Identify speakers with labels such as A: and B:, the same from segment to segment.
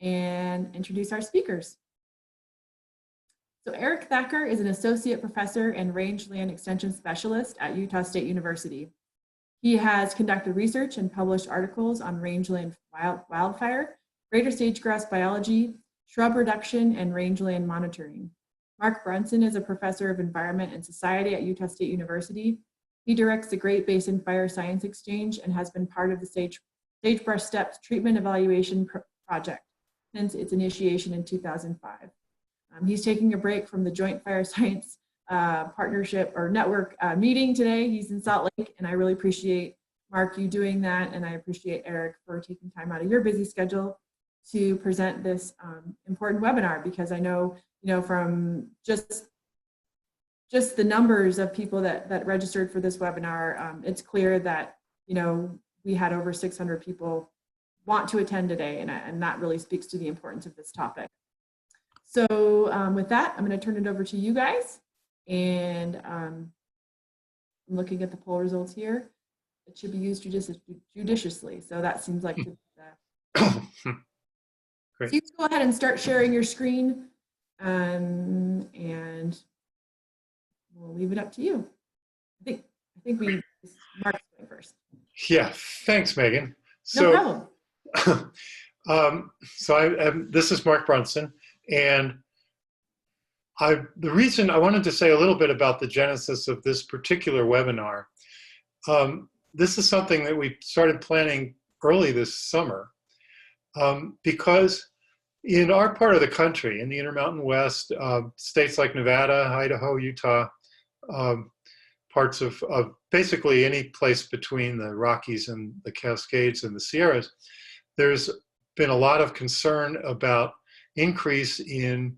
A: and introduce our speakers. So Eric Thacker is an associate professor and rangeland extension specialist at Utah State University. He has conducted research and published articles on rangeland wildfire, greater sage-grouse biology, shrub reduction, and rangeland monitoring. Mark Brunson is a professor of environment and society at Utah State University. He directs the Great Basin Fire Science Exchange and has been part of the Sagebrush Steppe treatment evaluation project since its initiation in 2005. He's taking a break from the Joint Fire Science Partnership or Network meeting today. He's in Salt Lake, and I really appreciate, Mark, you doing that, and I appreciate Eric for taking time out of your busy schedule to present this important webinar, because I know, from just the numbers of people that registered for this webinar, it's clear that, we had over 600 people want to attend today, and that really speaks to the importance of this topic. So with that, I'm going to turn it over to you guys, and I'm looking at the poll results here. It should be used judiciously, so that seems like the
B: Great.
A: So you can go ahead and start sharing your screen, and we'll leave it up to you. I think Mark's going first.
B: Yeah, thanks, Megan.
A: No
B: problem. This is Mark Brunson, and the reason I wanted to say a little bit about the genesis of this particular webinar. This is something that we started planning early this summer, because in our part of the country, in the Intermountain West, states like Nevada, Idaho, Utah, parts of basically any place between the Rockies and the Cascades and the Sierras, there's been a lot of concern about increase in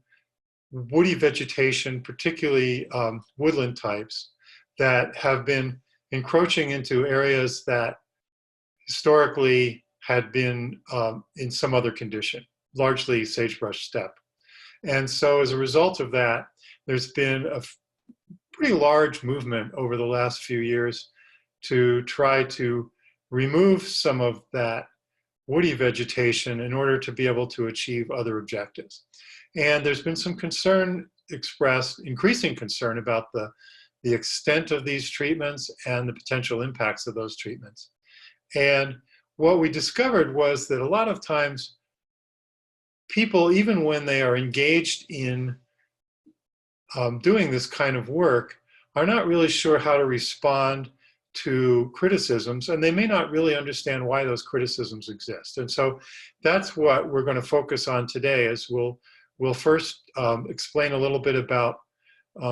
B: woody vegetation, particularly woodland types, that have been encroaching into areas that historically had been in some other condition, largely sagebrush steppe. And so as a result of that, there's been a pretty large movement over the last few years to try to remove some of that woody vegetation in order to be able to achieve other objectives. And there's been some concern expressed, increasing concern about the extent of these treatments and the potential impacts of those treatments. And what we discovered was that a lot of times people, even when they are engaged in doing this kind of work, are not really sure how to respond to criticisms, and they may not really understand why those criticisms exist. And so that's what we're going to focus on today. Is we'll first explain a little bit about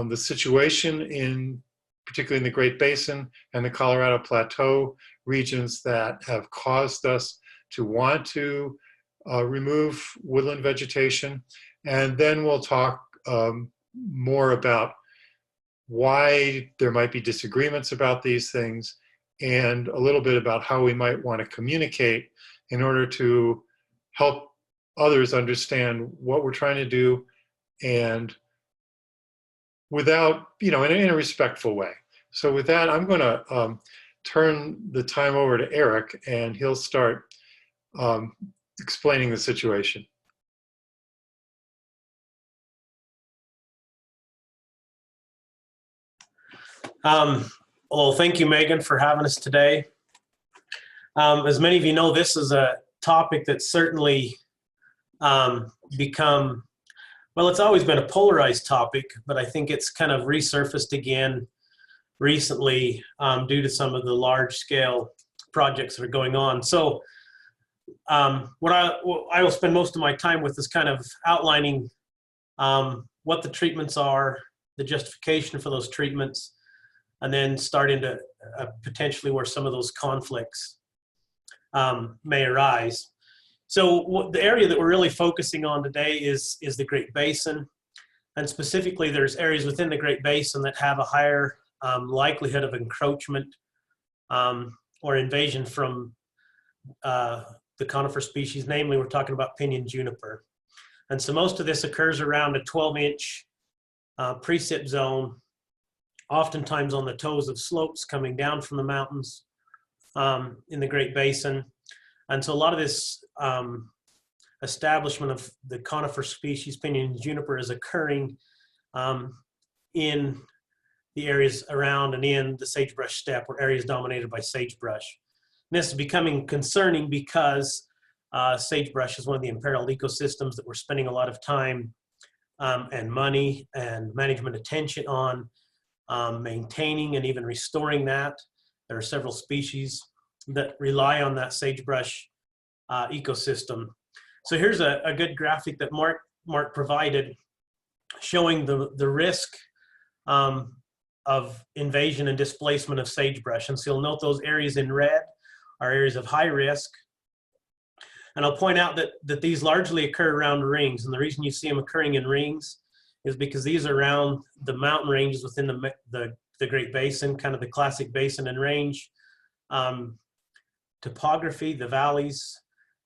B: the situation particularly in the Great Basin and the Colorado Plateau regions that have caused us to want to remove woodland vegetation. And then we'll talk more about why there might be disagreements about these things, and a little bit about how we might want to communicate in order to help others understand what we're trying to do, and without, in a respectful way. So with that, I'm going to turn the time over to Eric, and he'll start explaining the situation.
C: Well, thank you, Megan, for having us today. As many of you know, this is a topic that's certainly become, well, it's always been a polarized topic, but I think it's kind of resurfaced again recently due to some of the large-scale projects that are going on. So what I will spend most of my time with is kind of outlining what the treatments are, the justification for those treatments, and then start into potentially where some of those conflicts may arise. So the area that we're really focusing on today is the Great Basin. And specifically, there's areas within the Great Basin that have a higher likelihood of encroachment or invasion from the conifer species. Namely, we're talking about Pinyon-juniper. And so most of this occurs around a 12-inch precip zone, oftentimes on the toes of slopes coming down from the mountains in the Great Basin. And so a lot of this establishment of the conifer species Pinyon-juniper is occurring in the areas around and in the sagebrush steppe, or areas dominated by sagebrush. And this is becoming concerning because sagebrush is one of the imperiled ecosystems that we're spending a lot of time and money and management attention on maintaining and even restoring that. There are several species that rely on that sagebrush ecosystem. So here's a good graphic that Mark provided showing the risk of invasion and displacement of sagebrush. And so you'll note those areas in red are areas of high risk. And I'll point out that these largely occur around rings. And the reason you see them occurring in rings is because these are around the mountain ranges within the Great Basin, kind of the classic basin and range topography, the valleys.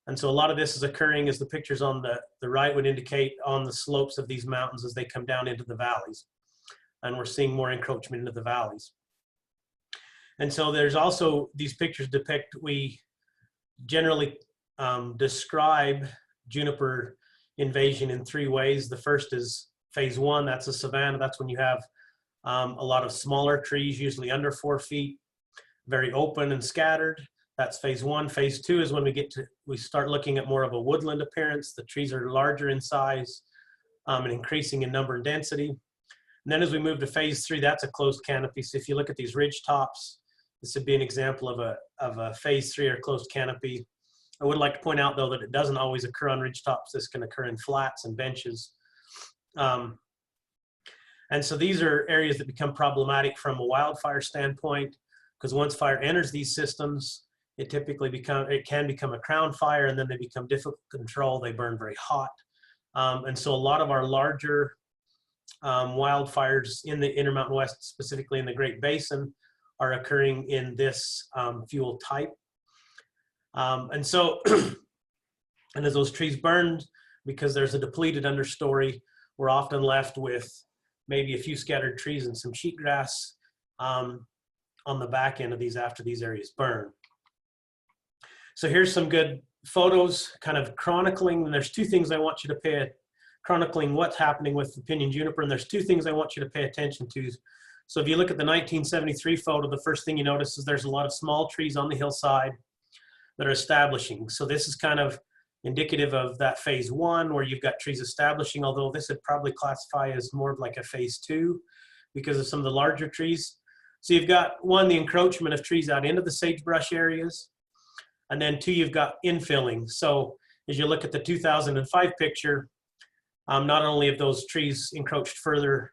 C: And so a lot of this is occurring, as the pictures on the right would indicate, on the slopes of these mountains as they come down into the valleys. And we're seeing more encroachment into the valleys. And so there's also, these pictures depict, we generally describe juniper invasion in three ways. The first is phase one, that's a savanna. That's when you have a lot of smaller trees, usually under 4 feet, very open and scattered. That's phase one. Phase two is when we start looking at more of a woodland appearance. The trees are larger in size and increasing in number and density. And then as we move to phase three, that's a closed canopy. So if you look at these ridge tops, this would be an example of a phase three or closed canopy. I would like to point out, though, that it doesn't always occur on ridge tops. This can occur in flats and benches. And so these are areas that become problematic from a wildfire standpoint, because once fire enters these systems, it can become a crown fire, and then they become difficult to control. They burn very hot. And so a lot of our larger wildfires in the Intermountain West, specifically in the Great Basin, are occurring in this fuel type. And so, and as those trees burned, because there's a depleted understory, we're often left with maybe a few scattered trees and some sheetgrass on the back end of these after these areas burn. So here's some good photos kind of chronicling, and there's two things I want you to chronicling what's happening with the Pinyon-juniper, and there's two things I want you to pay attention to. So if you look at the 1973 photo, the first thing you notice is there's a lot of small trees on the hillside that are establishing. So this is kind of indicative of that phase one, where you've got trees establishing, although this would probably classify as more of like a phase two because of some of the larger trees. So you've got one, the encroachment of trees out into the sagebrush areas, and then two, you've got infilling. So as you look at the 2005 picture, not only have those trees encroached further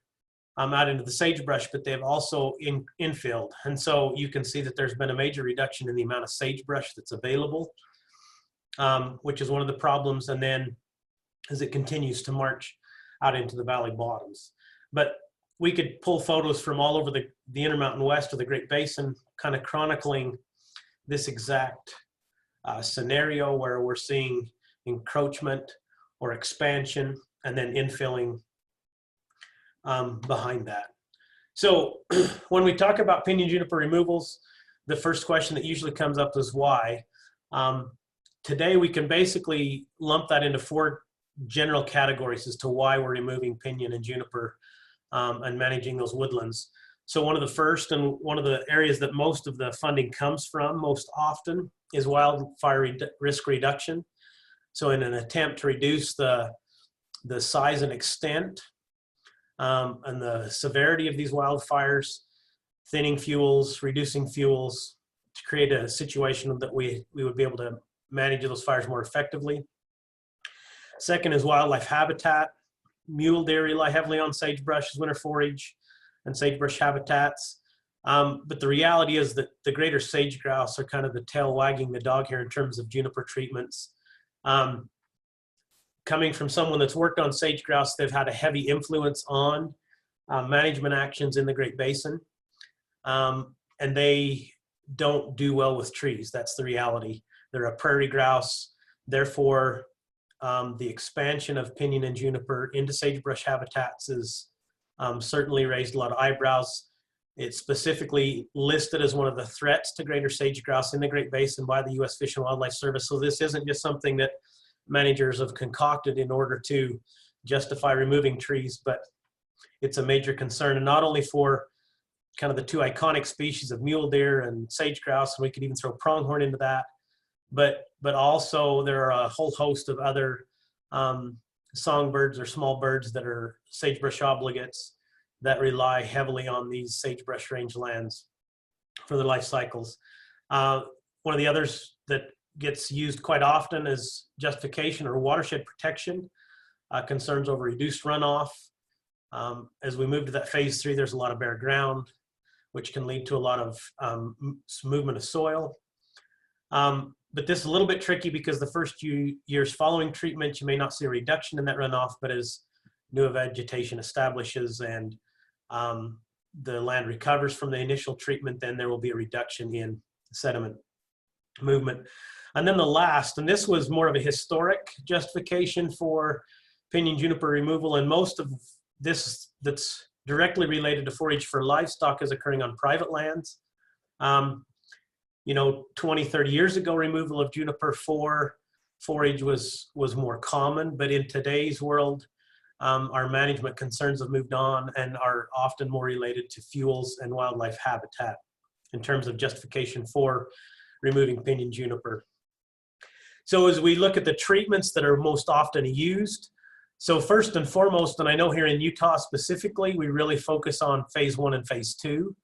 C: out into the sagebrush, but they've also infilled. And so you can see that there's been a major reduction in the amount of sagebrush that's available, which is one of the problems. And then as it continues to march out into the valley bottoms. But we could pull photos from all over the Intermountain West or the Great Basin, kind of chronicling this exact scenario where we're seeing encroachment or expansion and then infilling behind that. So when we talk about Pinyon-juniper removals, the first question that usually comes up is why. Today we can basically lump that into 4 general categories as to why we're removing pinyon and juniper and managing those woodlands. So one of the first, and one of the areas that most of the funding comes from most often, is wildfire risk reduction. So in an attempt to reduce the size and extent and the severity of these wildfires, thinning fuels, reducing fuels, to create a situation that we would be able to manage those fires more effectively. Second is wildlife habitat. Mule deer rely heavily on sagebrush as winter forage and sagebrush habitats. But the reality is that the greater sage-grouse are kind of the tail wagging the dog here in terms of juniper treatments. Coming from someone that's worked on sage-grouse, they've had a heavy influence on management actions in the Great Basin. And they don't do well with trees. That's the reality. They're a prairie grouse. Therefore, the expansion of pinyon and juniper into sagebrush habitats is certainly raised a lot of eyebrows. It's specifically listed as one of the threats to greater sage-grouse in the Great Basin by the U.S. Fish and Wildlife Service. So this isn't just something that managers have concocted in order to justify removing trees, but it's a major concern, and not only for kind of the two iconic species of mule deer and sage-grouse, and we could even throw pronghorn into that, but also there are a whole host of other songbirds or small birds that are sagebrush obligates that rely heavily on these sagebrush rangelands for their life cycles. One of the others that gets used quite often is justification or watershed protection, concerns over reduced runoff. As we move to that phase 3, there's a lot of bare ground, which can lead to a lot of movement of soil. But this is a little bit tricky because the first few years following treatment, you may not see a reduction in that runoff, but as new vegetation establishes and the land recovers from the initial treatment, then there will be a reduction in sediment movement. And then the last, and this was more of a historic justification for pinyon-juniper removal, and most of this that's directly related to forage for livestock is occurring on private lands. You know, 20, 30 years ago, removal of juniper for forage was more common, but in today's world, our management concerns have moved on and are often more related to fuels and wildlife habitat in terms of justification for removing pinyon-juniper. So as we look at the treatments that are most often used, so first and foremost, and I know here in Utah specifically, we really focus on phase 1 and phase 2.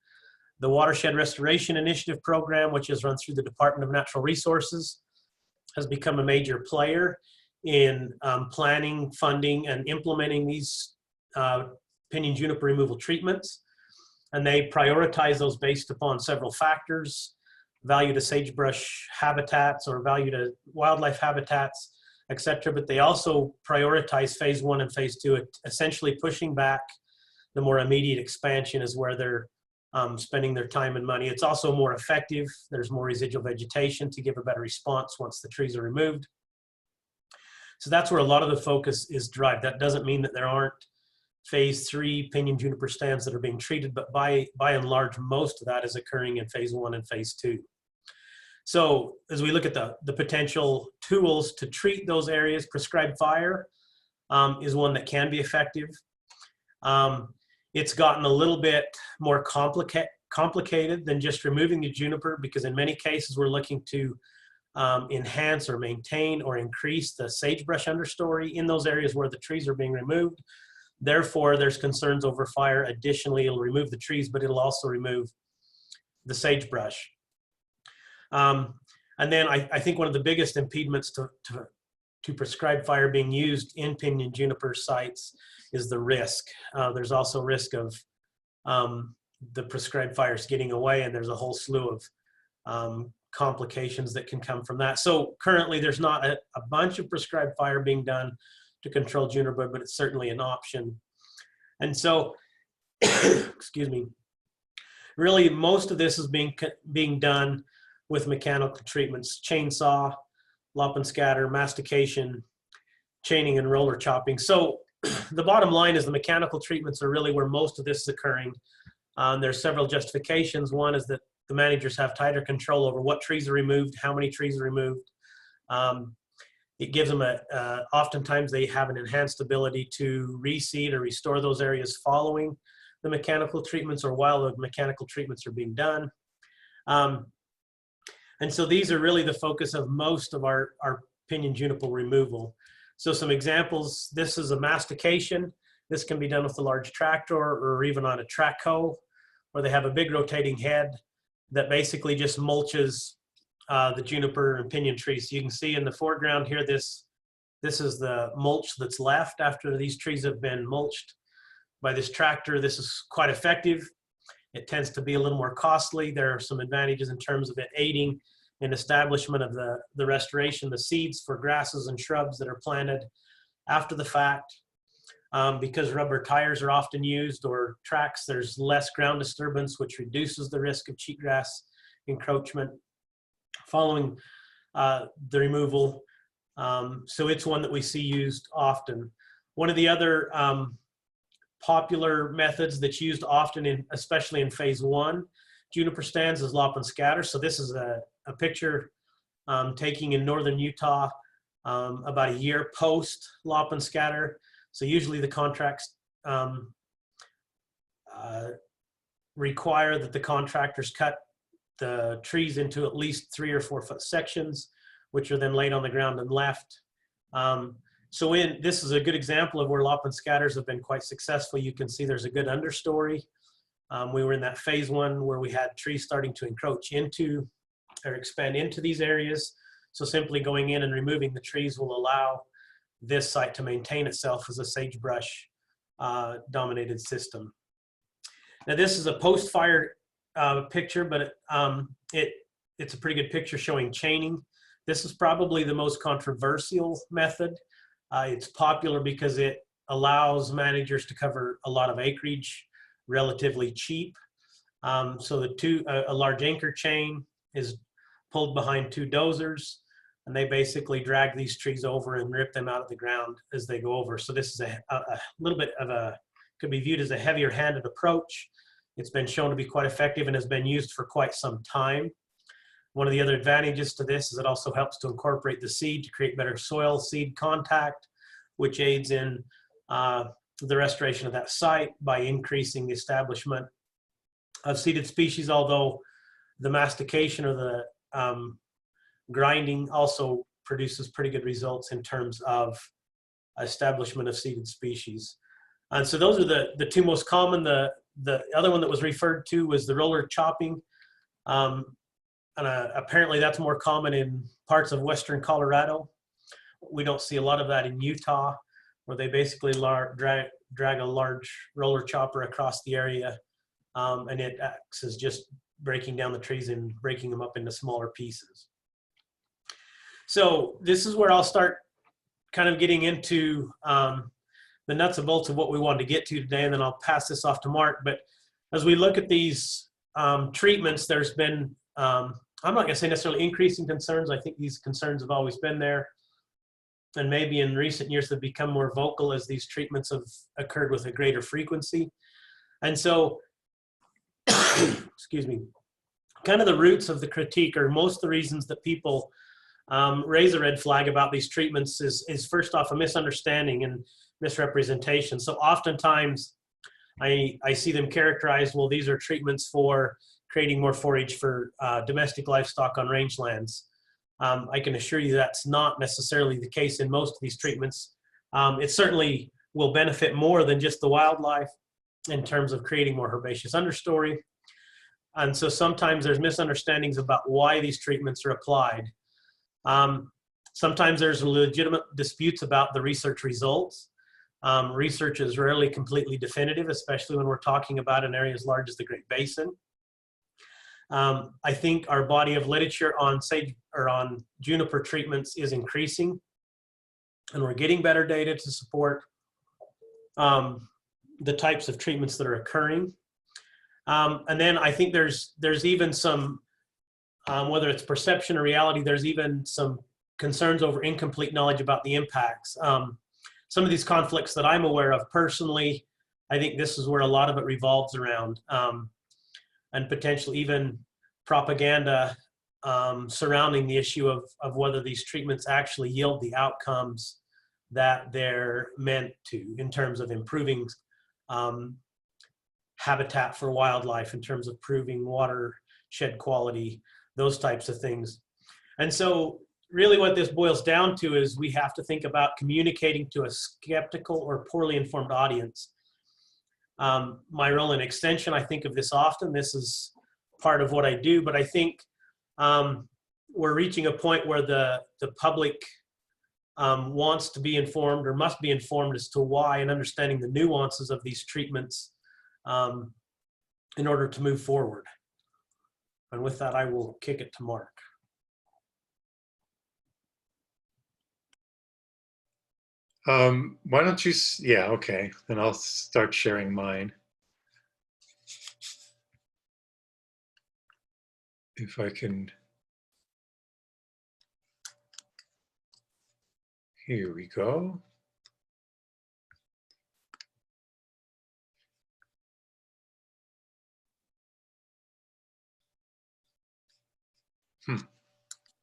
C: The Watershed Restoration Initiative program, which is run through the Department of Natural Resources, has become a major player in planning, funding, and implementing these pinyon-juniper removal treatments. And they prioritize those based upon several factors: value to sagebrush habitats or value to wildlife habitats, etc. But they also prioritize phase 1 and phase 2, essentially pushing back the more immediate expansion is where they're spending their time and money. It's also more effective. There's more residual vegetation to give a better response once the trees are removed. So that's where a lot of the focus is derived. That doesn't mean that there aren't phase 3 pinyon-juniper stands that are being treated, but by and large, most of that is occurring in phase 1 and phase 2. So as we look at the potential tools to treat those areas, prescribed fire is one that can be effective. It's gotten a little bit more complicated than just removing the juniper, because in many cases we're looking to enhance or maintain or increase the sagebrush understory in those areas where the trees are being removed. Therefore, there's concerns over fire. Additionally, it'll remove the trees, but it'll also remove the sagebrush. And then I think one of the biggest impediments to prescribed fire being used in pinyon-juniper sites is the risk. There's also risk of the prescribed fires getting away, and there's a whole slew of complications that can come from that. So currently there's not a bunch of prescribed fire being done to control juniper, but it's certainly an option. And so, excuse me, really most of this is being done with mechanical treatments: chainsaw, lop and scatter, mastication, chaining, and roller chopping. So the bottom line is the mechanical treatments are really where most of this is occurring. There's several justifications. One is that the managers have tighter control over what trees are removed, how many trees are removed. It gives them oftentimes they have an enhanced ability to reseed or restore those areas following the mechanical treatments or while the mechanical treatments are being done. And so these are really the focus of most of our pinyon-juniper removal. So some examples: this is a mastication. This can be done with a large tractor or even on a track hoe, where they have a big rotating head that basically just mulches the juniper and pinyon trees. So you can see in the foreground here, this is the mulch that's left after these trees have been mulched by this tractor. This is quite effective. It tends to be a little more costly. There are some advantages in terms of it aiding in establishment of the restoration, the seeds for grasses and shrubs that are planted after the fact. Because rubber tires are often used or tracks, there's less ground disturbance, which reduces the risk of cheatgrass encroachment following the removal. So it's one that we see used often. One of the other popular methods that's used often, especially in phase 1 juniper stands, is lop and scatter. So this is a picture taking in northern Utah about a year post lop and scatter. So usually the contracts require that the contractors cut the trees into at least 3 or 4 foot sections, which are then laid on the ground and left. So this is a good example of where lop and scatters have been quite successful. You can see there's a good understory. We were in that phase 1 where we had trees starting to encroach into or expand into these areas. So simply going in and removing the trees will allow this site to maintain itself as a sagebrush dominated system. Now this is a post-fire picture, but it's a pretty good picture showing chaining. This is probably the most controversial method. It's popular because it allows managers to cover a lot of acreage relatively cheap. So a large anchor chain is pulled behind 2 dozers, and they basically drag these trees over and rip them out of the ground as they go over. So this is a little bit of could be viewed as a heavier handed approach. It's been shown to be quite effective and has been used for quite some time. One of the other advantages to this is it also helps to incorporate the seed to create better soil seed contact, which aids in the restoration of that site by increasing the establishment of seeded species, although the mastication or the grinding also produces pretty good results in terms of establishment of seeded species. And so those are the 2 most common. The other one that was referred to was the roller chopping. And apparently that's more common in parts of western Colorado. We don't see a lot of that in Utah, where they basically drag a large roller chopper across the area, and it acts as just breaking down the trees and breaking them up into smaller pieces. So this is where I'll start kind of getting into the nuts and bolts of what we wanted to get to today, and then I'll pass this off to Mark. But as we look at these treatments, there's been, I'm not going to say necessarily increasing concerns. I think these concerns have always been there, and maybe in recent years have become more vocal as these treatments have occurred with a greater frequency. And so, excuse me, kind of the roots of the critique, or most of the reasons that people raise a red flag about these treatments is first off a misunderstanding and misrepresentation. So oftentimes I see them characterized, well, these are treatments for creating more forage for domestic livestock on rangelands. I can assure you that's not necessarily the case in most of these treatments. It certainly will benefit more than just the wildlife in terms of creating more herbaceous understory. And so sometimes there's misunderstandings about why these treatments are applied. Sometimes there's legitimate disputes about the research results. Research is rarely completely definitive, especially when we're talking about an area as large as the Great Basin. I think our body of literature on on juniper treatments is increasing, and we're getting better data to support the types of treatments that are occurring. And then I think there's even some, whether it's perception or reality, there's even some concerns over incomplete knowledge about the impacts. Some of these conflicts that I'm aware of personally, I think this is where a lot of it revolves around, and potentially even propaganda surrounding the issue of whether these treatments actually yield the outcomes that they're meant to in terms of improving habitat for wildlife, in terms of improving watershed quality, those types of things. And so really what this boils down to is we have to think about communicating to a skeptical or poorly informed audience. My role in extension, I think of this often. This is part of what I do, but I think we're reaching a point where the public wants to be informed or must be informed as to why, and understanding the nuances of these treatments in order to move forward. And with that, I will kick it to Mark.
B: Why don't you, yeah, okay, then I'll start sharing mine. If I can, here we go.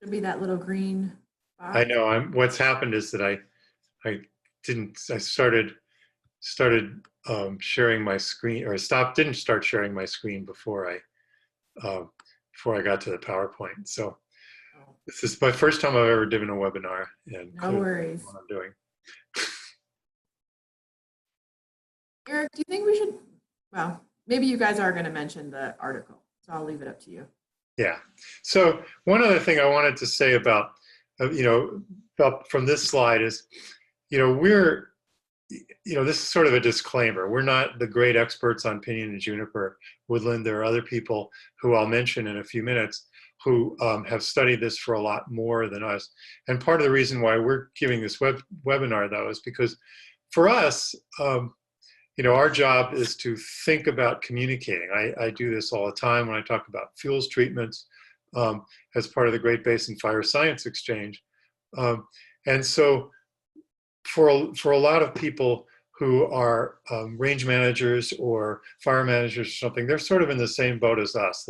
A: Should be that little green
B: I know. What's happened is that I started sharing my screen, or didn't start sharing my screen before I got to the PowerPoint. So this is my first time I've ever given a webinar, and
A: No worries.
B: what I'm doing.
A: Eric, do you think we should, well, maybe you guys are going to mention the article, so I'll leave it up to you.
B: Yeah. So one other thing I wanted to say about, from this slide is, this is sort of a disclaimer. We're not the great experts on pinyon and juniper woodland. There are other people who I'll mention in a few minutes who have studied this for a lot more than us. And part of the reason why we're giving this webinar, though, is because for us, our job is to think about communicating. I do this all the time when I talk about fuels treatments as part of the Great Basin Fire Science Exchange. And so for a lot of people who are range managers or fire managers or something, they're sort of in the same boat as us.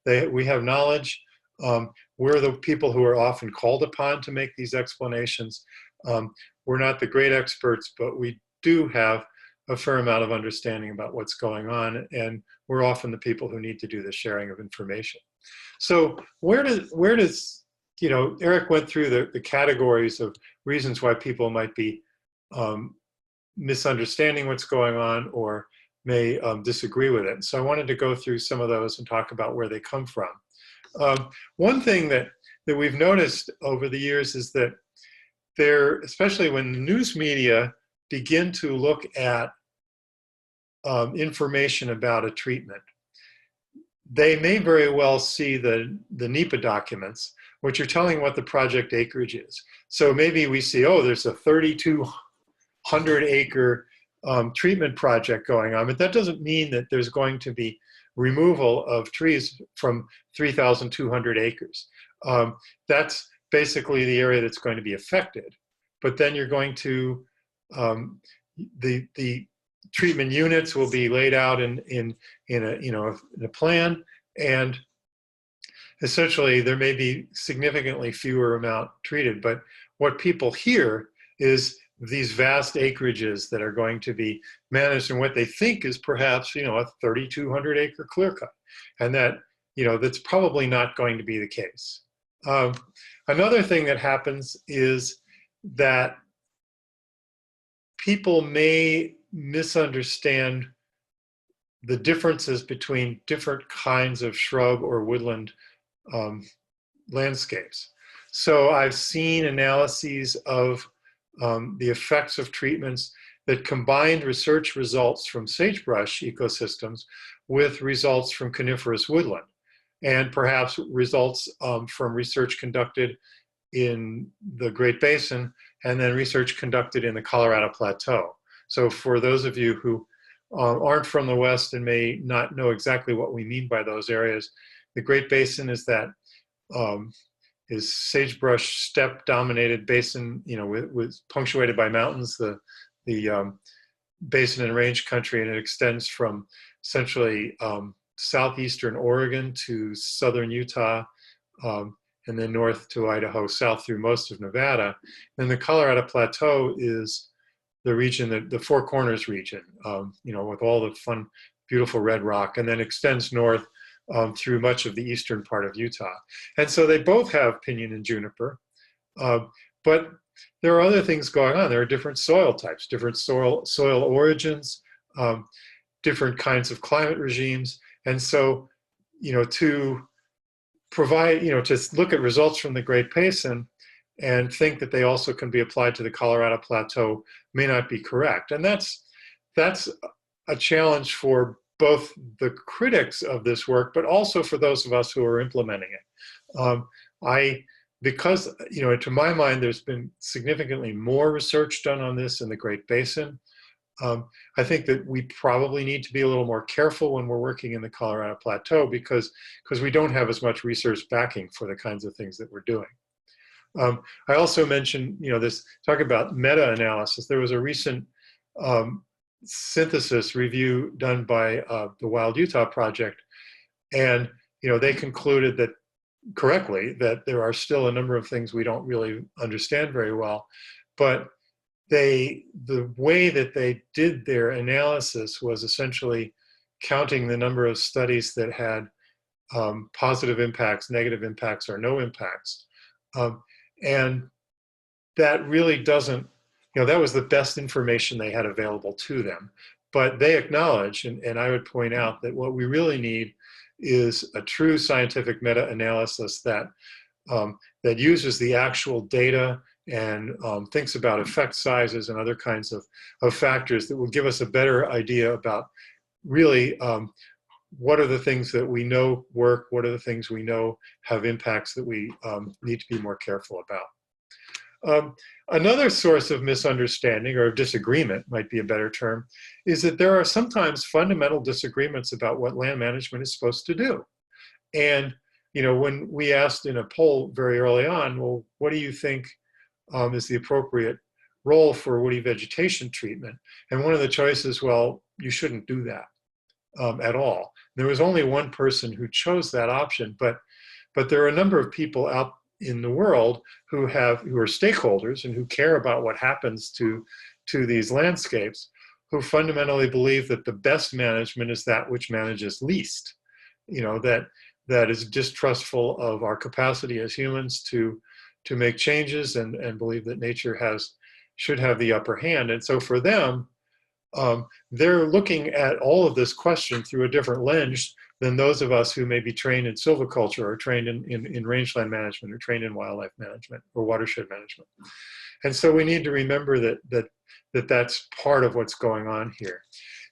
B: We have knowledge. We're the people who are often called upon to make these explanations. We're not the great experts, but we do have a fair amount of understanding about what's going on, and we're often the people who need to do the sharing of information. So where does Eric went through the categories of reasons why people might be misunderstanding what's going on or may disagree with it. So I wanted to go through some of those and talk about where they come from. One thing that we've noticed over the years is that especially when the news media begin to look at information about a treatment, they may very well see the NEPA documents, which are telling what the project acreage is. So maybe we see, oh, there's a 3,200 acre treatment project going on, but that doesn't mean that there's going to be removal of trees from 3,200 acres. That's basically the area that's going to be affected. But then you're going to, the treatment units will be laid out in a plan, and essentially there may be significantly fewer amount treated. But what people hear is these vast acreages that are going to be managed in what they think is perhaps, a 3,200 acre clear cut, and that, that's probably not going to be the case. Another thing that happens is that people may misunderstand the differences between different kinds of shrub or woodland landscapes. So I've seen analyses of the effects of treatments that combined research results from sagebrush ecosystems with results from coniferous woodland, and perhaps results from research conducted in the Great Basin and then research conducted in the Colorado Plateau. So for those of you who aren't from the West and may not know exactly what we mean by those areas, the Great Basin is that is sagebrush steppe dominated basin, with punctuated by mountains, the basin and range country, and it extends from essentially southeastern Oregon to southern Utah, and then north to Idaho, south through most of Nevada. And the Colorado Plateau is the region, the Four Corners region, with all the fun, beautiful red rock, and then extends north through much of the eastern part of Utah. And so they both have pinyon and juniper, but there are other things going on. There are different soil types, different soil origins, different kinds of climate regimes. And so, to provide, to look at results from the Great Basin and think that they also can be applied to the Colorado Plateau may not be correct. And that's a challenge for both the critics of this work, but also for those of us who are implementing it. Because, to my mind, there's been significantly more research done on this in the Great Basin. I think that we probably need to be a little more careful when we're working in the Colorado Plateau because we don't have as much research backing for the kinds of things that we're doing. I also mentioned, this talk about meta-analysis. There was a recent synthesis review done by the Wild Utah Project, and they concluded that correctly that there are still a number of things we don't really understand very well, but the way that they did their analysis was essentially counting the number of studies that had positive impacts, negative impacts, or no impacts. And that really doesn't, that was the best information they had available to them. But they acknowledge, and I would point out that what we really need is a true scientific meta-analysis that that uses the actual data and thinks about effect sizes and other kinds of factors that will give us a better idea about really what are the things that we know work, what are the things we know have impacts that we need to be more careful about. Another source of misunderstanding or disagreement might be a better term is that there are sometimes fundamental disagreements about what land management is supposed to do. And when we asked in a poll very early on, well, what do you think is the appropriate role for woody vegetation treatment? And one of the choices, well, you shouldn't do that at all. There was only one person who chose that option, but there are a number of people out in the world who are stakeholders and who care about what happens to these landscapes, who fundamentally believe that the best management is that which manages least. That is distrustful of our capacity as humans to make changes and believe that nature should have the upper hand. And so for them, they're looking at all of this question through a different lens than those of us who may be trained in silviculture or trained in rangeland management or trained in wildlife management or watershed management. And so we need to remember that's part of what's going on here.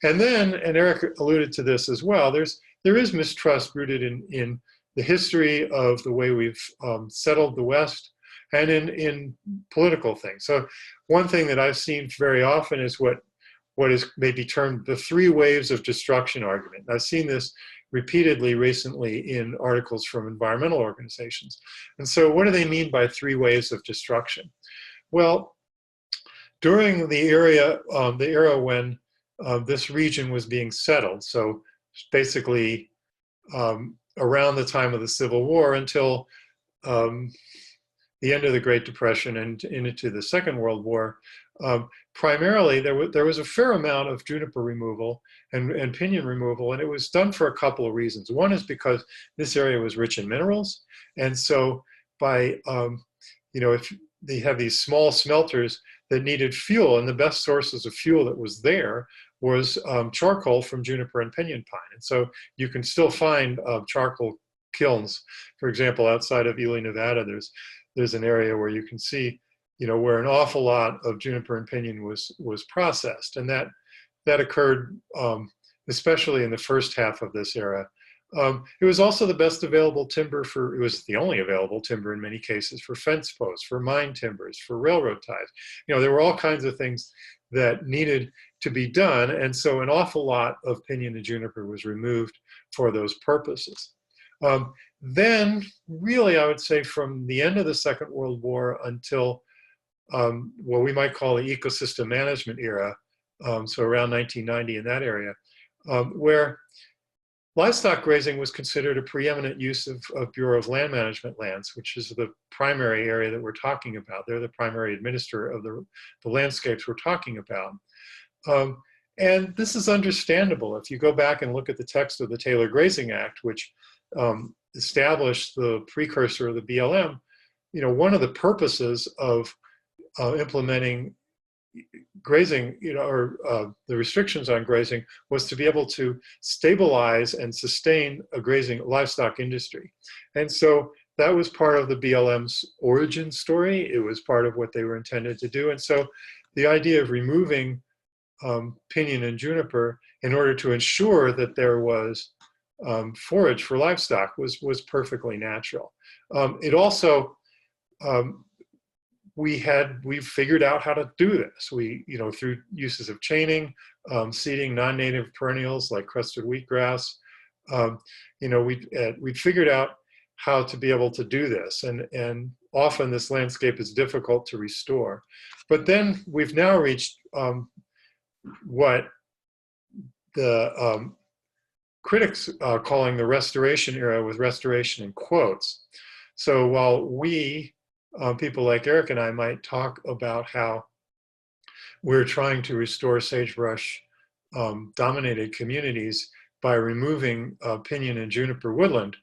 B: And then, and Eric alluded to this as well, there is mistrust rooted in the history of the way we've settled the West and in political things. So one thing that I've seen very often is what is maybe termed the 3 waves of destruction argument. I've seen this repeatedly recently in articles from environmental organizations. And so what do they mean by 3 waves of destruction? Well, during the era when this region was being settled, so basically around the time of the Civil War until the end of the Great Depression and into the Second World War, primarily there was a fair amount of juniper removal and pinyon removal, and it was done for a couple of reasons. One is because this area was rich in minerals, and so by if they have these small smelters that needed fuel, and the best sources of fuel that was there was charcoal from juniper and pinyon pine. And so you can still find charcoal kilns. For example, outside of Ely, Nevada, there's an area where you can see, where an awful lot of juniper and pinyon was processed, and that occurred especially in the first half of this era. It was also the best available timber it was the only available timber in many cases for fence posts, for mine timbers, for railroad ties. There were all kinds of things that needed to be done, and so an awful lot of pinyon and juniper was removed for those purposes. Then, really, I would say from the end of the Second World War until what we might call the ecosystem management era, so around 1990 in that area, where livestock grazing was considered a preeminent use of Bureau of Land Management lands, which is the primary area that we're talking about. They're the primary administrator of the landscapes we're talking about. And this is understandable. If you go back and look at the text of the Taylor Grazing Act, which established the precursor of the BLM, one of the purposes of implementing grazing, or the restrictions on grazing, was to be able to stabilize and sustain a grazing livestock industry. And so that was part of the BLM's origin story. It was part of what they were intended to do. And so the idea of removing pinyon and juniper in order to ensure that there was forage for livestock was perfectly natural. It also, we figured out how to do this. Through uses of chaining, seeding non-native perennials like crested wheatgrass, we figured out how to be able to do this. And often this landscape is difficult to restore. But then we've now reached what the critics calling the restoration era, with restoration in quotes. So while we, people like Eric and I, might talk about how we're trying to restore sagebrush dominated communities by removing pinyon and juniper woodland,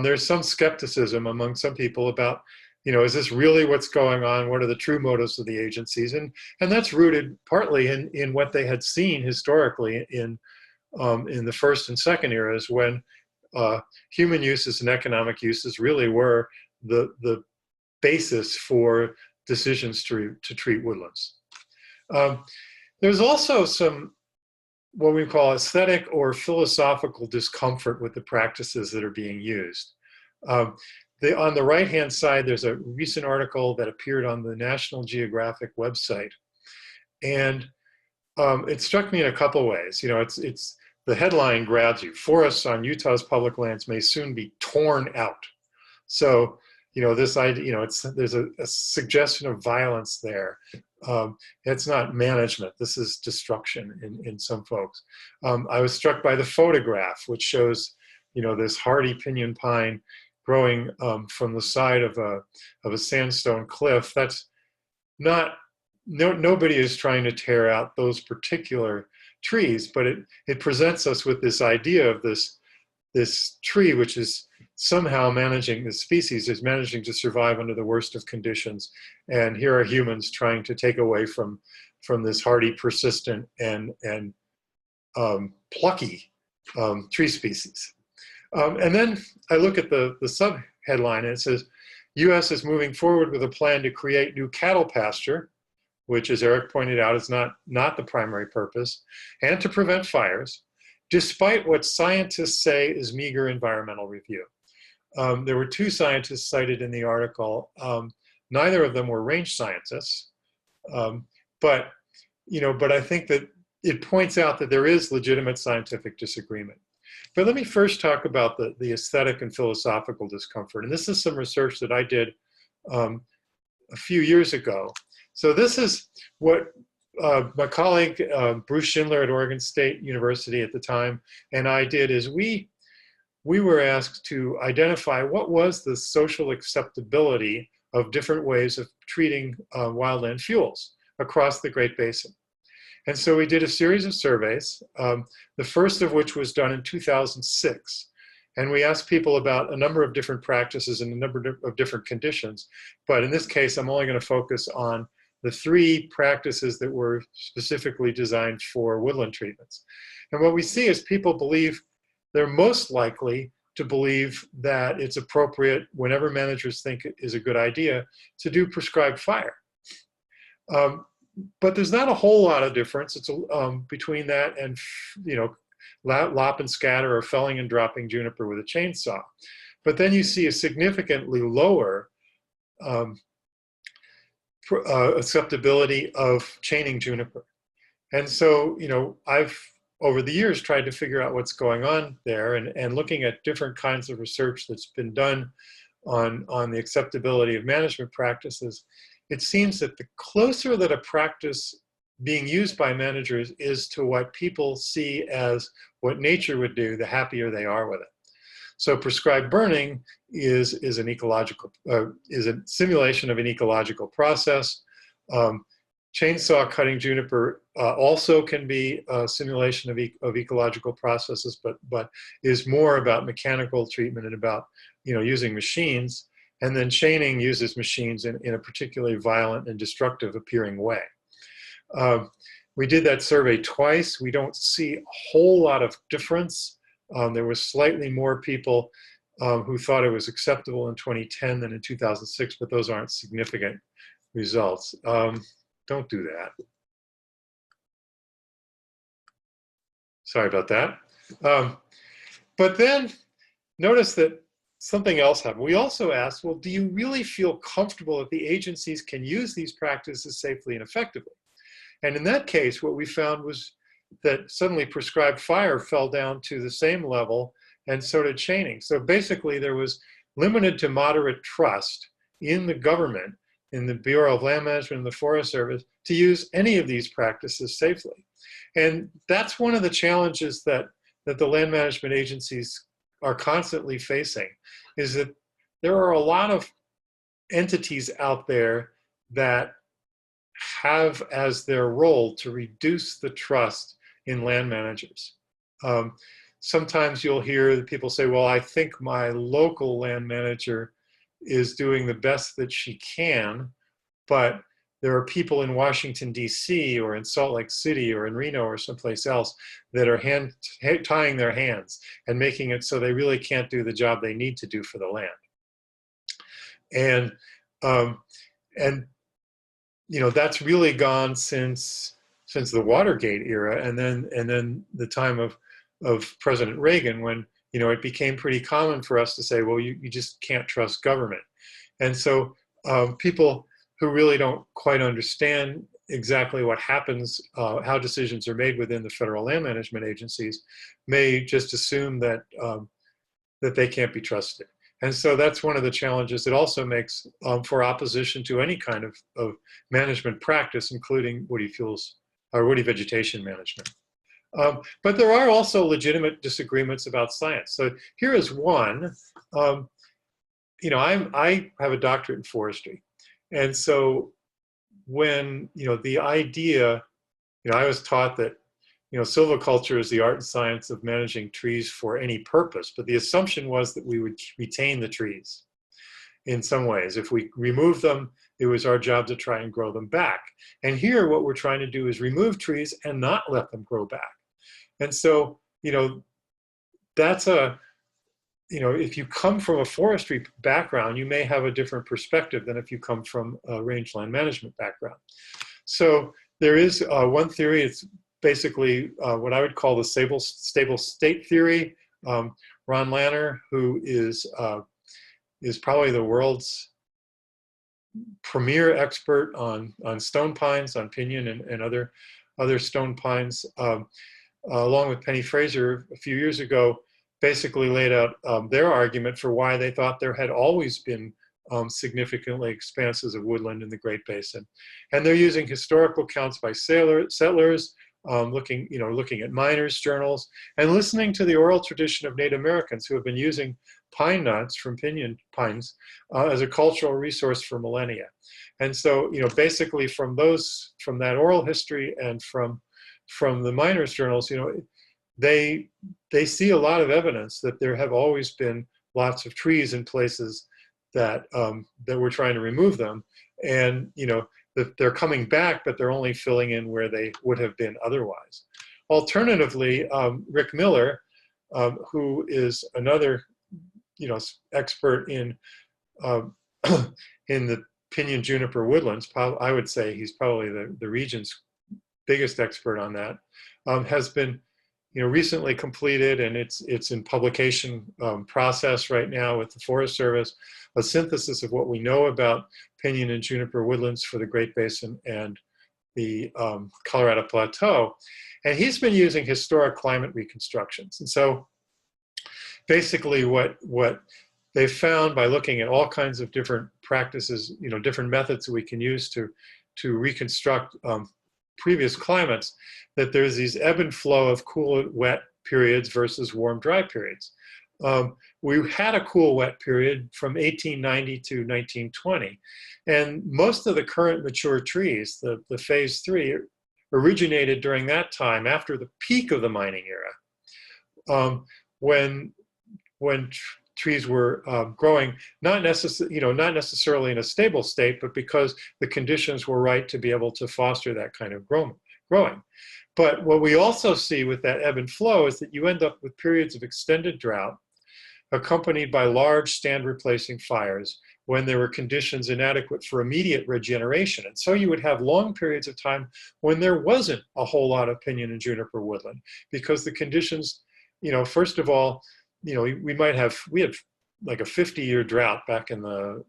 B: there's some skepticism among some people about, is this really what's going on? What are the true motives of the agencies? And that's rooted partly in what they had seen historically in the first and second eras, when human uses and economic uses really were the basis for decisions to treat woodlands. There's also some what we call aesthetic or philosophical discomfort with the practices that are being used. On the right-hand side, there's a recent article that appeared on the National Geographic website. And it struck me in a couple of ways. It's the headline grabs you: forests on Utah's public lands may soon be torn out. So, this idea, there's a suggestion of violence there. It's not management. This is destruction in some folks. I was struck by the photograph, which shows, this hardy pinyon pine growing from the side of a sandstone cliff. That's not, nobody is trying to tear out those particular trees, but it presents us with this idea of this tree, which is somehow managing, the species is managing to survive under the worst of conditions. And here are humans trying to take away from this hardy, persistent, and plucky tree species. And then I look at the sub-headline, and it says, U.S. is moving forward with a plan to create new cattle pasture, which, as Eric pointed out, is not the primary purpose, and to prevent fires, despite what scientists say is meager environmental review. There were two scientists cited in the article. Neither of them were range scientists, but I think that it points out that there is legitimate scientific disagreement. But let me first talk about the aesthetic and philosophical discomfort. And this is some research that I did a few years ago. So this is what my colleague, Bruce Schindler at Oregon State University at the time, and I did, is we were asked to identify what was the social acceptability of different ways of treating wildland fuels across the Great Basin. And so we did a series of surveys, the first of which was done in 2006. And we asked people about a number of different practices and a number of different conditions. But in this case, I'm only going to focus on the three practices that were specifically designed for woodland treatments. And what we see is people believe, they're most likely to believe that it's appropriate, whenever managers think it is a good idea, to do prescribed fire. But there's not a whole lot of difference. It's between that and, lop and scatter, or felling and dropping juniper with a chainsaw. But then you see a significantly lower acceptability of chaining juniper. And so, I've over the years tried to figure out what's going on there, and looking at different kinds of research that's been done on the acceptability of management practices. It seems that the closer that a practice being used by managers is to what people see as what nature would do, the happier they are with it. So prescribed burning is an ecological, is a simulation of an ecological process. Chainsaw cutting juniper also can be a simulation of ecological processes, but is more about mechanical treatment and about using machines. And then chaining uses machines in a particularly violent and destructive appearing way. We did that survey twice. We don't see a whole lot of difference. There was slightly more people who thought it was acceptable in 2010 than in 2006, but those aren't significant results. Don't do that. Sorry about that. But then notice that something else happened. We also asked, well, do you really feel comfortable that the agencies can use these practices safely and effectively? And in that case, what we found was that suddenly prescribed fire fell down to the same level, and so did chaining. So basically there was limited to moderate trust in the government, in the Bureau of Land Management and the Forest Service, to use any of these practices safely. And that's one of the challenges that that the land management agencies are constantly facing is that there are a lot of entities out there that have as their role to reduce the trust in land managers. Sometimes you'll hear people say, well, I think my local land manager is doing the best that she can, but there are people in Washington, D.C. or in Salt Lake City or in Reno or someplace else that are tying their hands and making it so they really can't do the job they need to do for the land. And you know, that's really gone since the Watergate era, and then the time of President Reagan, when, you know, it became pretty common for us to say, well, you just can't trust government. And so people who really don't quite understand exactly what happens, how decisions are made within the federal land management agencies, may just assume that that they can't be trusted. And so that's one of the challenges it also makes for opposition to any kind of management practice, including woody fuels or woody vegetation management. But there are also legitimate disagreements about science. So here is one. You know, I have a doctorate in forestry. And so when, you know, the idea, you know, I was taught that, you know, silviculture is the art and science of managing trees for any purpose, but the assumption was that we would retain the trees in some ways. If we remove them, it was our job to try and grow them back. And here what we're trying to do is remove trees and not let them grow back. And so, you know, that's you know, if you come from a forestry background, you may have a different perspective than if you come from a rangeland management background. So there is one theory, it's basically what I would call the stable state theory. Ron Lanner, who is probably the world's premier expert on stone pines, on pinyon and other stone pines, along with Penny Fraser a few years ago, basically laid out their argument for why they thought there had always been significantly expanses of woodland in the Great Basin. And they're using historical counts by settlers, looking at miners' journals, and listening to the oral tradition of Native Americans who have been using pine nuts from pinyon pines as a cultural resource for millennia. And so, you know, basically from that oral history and from the miners' journals, you know, they see a lot of evidence that there have always been lots of trees in places that we're trying to remove them, and, you know, that they're coming back, but they're only filling in where they would have been otherwise. Alternatively, Rick Miller, who is another, you know, expert in in the Pinyon-juniper woodlands, I would say he's probably the region's biggest expert on that, has been, you know, recently completed, and it's in publication process right now with the Forest Service, a synthesis of what we know about pinyon and juniper woodlands for the Great Basin and the Colorado Plateau. And he's been using historic climate reconstructions. And so basically what they've found by looking at all kinds of different practices, you know, different methods that we can use to reconstruct previous climates, that there's these ebb and flow of cool wet periods versus warm dry periods. We had a cool wet period from 1890 to 1920, and most of the current mature trees, the phase 3, originated during that time after the peak of the mining era, when trees were growing, not necessarily in a stable state, but because the conditions were right to be able to foster that kind of growing. But what we also see with that ebb and flow is that you end up with periods of extended drought accompanied by large stand replacing fires when there were conditions inadequate for immediate regeneration. And so you would have long periods of time when there wasn't a whole lot of pinyon and juniper woodland, because the conditions, you know, first of all, you know, we had like a 50-year drought back in the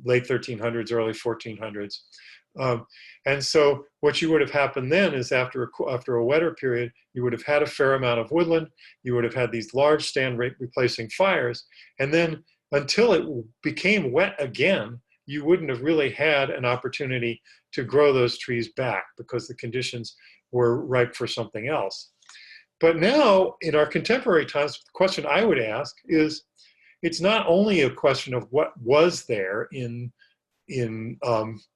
B: late 1300s, early 1400s. And so what you would have happened then is after a wetter period, you would have had a fair amount of woodland, you would have had these large stand replacing fires, and then until it became wet again, you wouldn't have really had an opportunity to grow those trees back because the conditions were ripe for something else. But now, in our contemporary times, the question I would ask is, it's not only a question of what was there in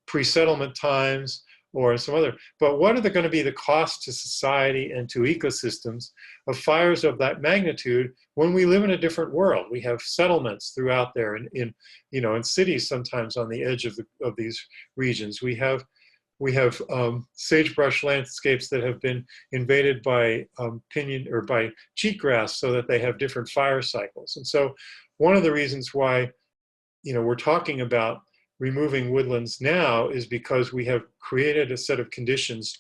B: pre-settlement times or some other, but what are going to be the costs to society and to ecosystems of fires of that magnitude when we live in a different world? We have settlements throughout there, in cities sometimes on the edge of these regions. We have sagebrush landscapes that have been invaded by pinyon or by cheatgrass, so that they have different fire cycles. And so, one of the reasons why we're talking about removing woodlands now is because we have created a set of conditions.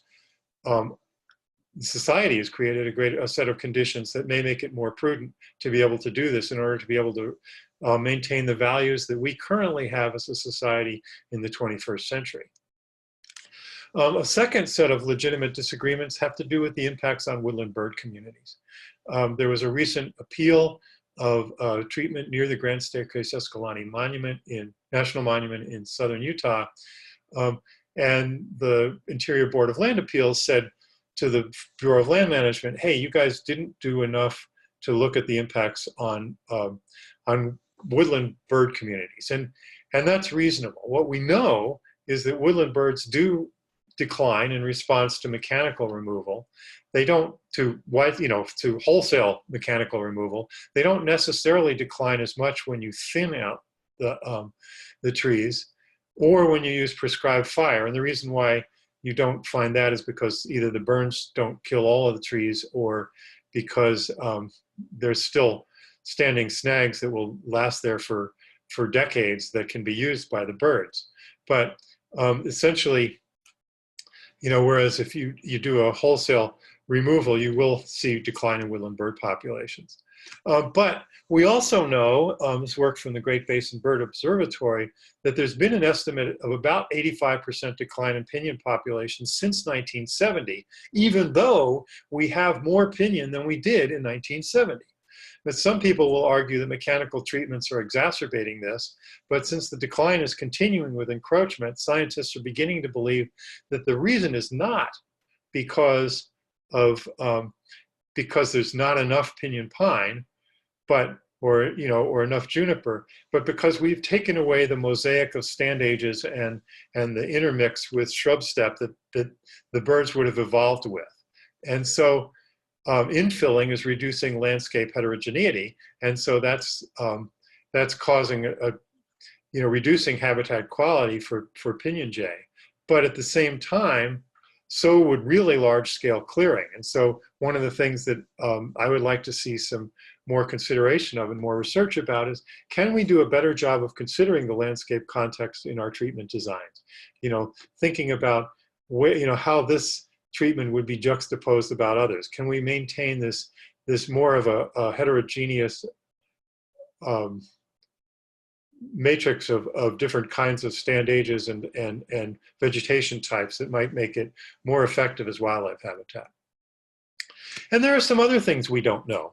B: Society has created a set of conditions that may make it more prudent to be able to do this in order to be able to maintain the values that we currently have as a society in the 21st century. A second set of legitimate disagreements have to do with the impacts on woodland bird communities. There was a recent appeal of treatment near the Grand Staircase Escalante National Monument in southern Utah. And the Interior Board of Land Appeals said to the Bureau of Land Management, hey, you guys didn't do enough to look at the impacts on woodland bird communities. And that's reasonable. What we know is that woodland birds do decline in response to mechanical removal. They don't to wholesale mechanical removal. They don't necessarily decline as much when you thin out the trees or when you use prescribed fire. And the reason why you don't find that is because either the burns don't kill all of the trees, or because there's still standing snags that will last there for decades that can be used by the birds. But essentially, whereas if you do a wholesale removal, you will see decline in woodland bird populations. But we also know, this work from the Great Basin Bird Observatory, that there's been an estimate of about 85% decline in pinyon populations since 1970, even though we have more pinyon than we did in 1970. But some people will argue that mechanical treatments are exacerbating this, but since the decline is continuing with encroachment, scientists are beginning to believe that the reason is not because there's not enough pinyon pine, or enough juniper, but because we've taken away the mosaic of stand ages and the intermix with shrub steppe that the birds would have evolved with. And so infilling is reducing landscape heterogeneity, and so that's causing reducing habitat quality for pinyon jay. But at the same time, so would really large-scale clearing. And so one of the things that I would like to see some more consideration of and more research about is, can we do a better job of considering the landscape context in our treatment designs? Thinking about how this treatment would be juxtaposed about others. Can we maintain this more of a heterogeneous matrix of different kinds of stand ages and vegetation types that might make it more effective as wildlife habitat? And there are some other things we don't know.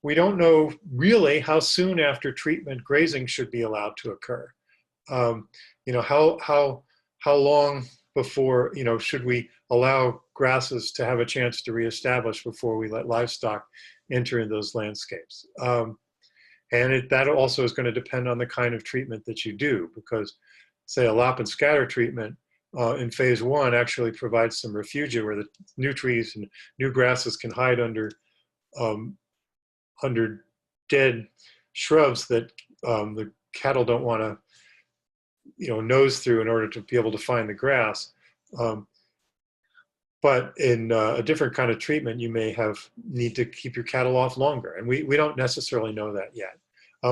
B: We don't know really how soon after treatment grazing should be allowed to occur. How long before, should we allow grasses to have a chance to reestablish before we let livestock enter in those landscapes? And that also is going to depend on the kind of treatment that you do, because say a lop and scatter treatment in phase 1 actually provides some refugia where the new trees and new grasses can hide under dead shrubs that the cattle don't want to nose through in order to be able to find the grass. But in a different kind of treatment, you may need to keep your cattle off longer. And we don't necessarily know that yet.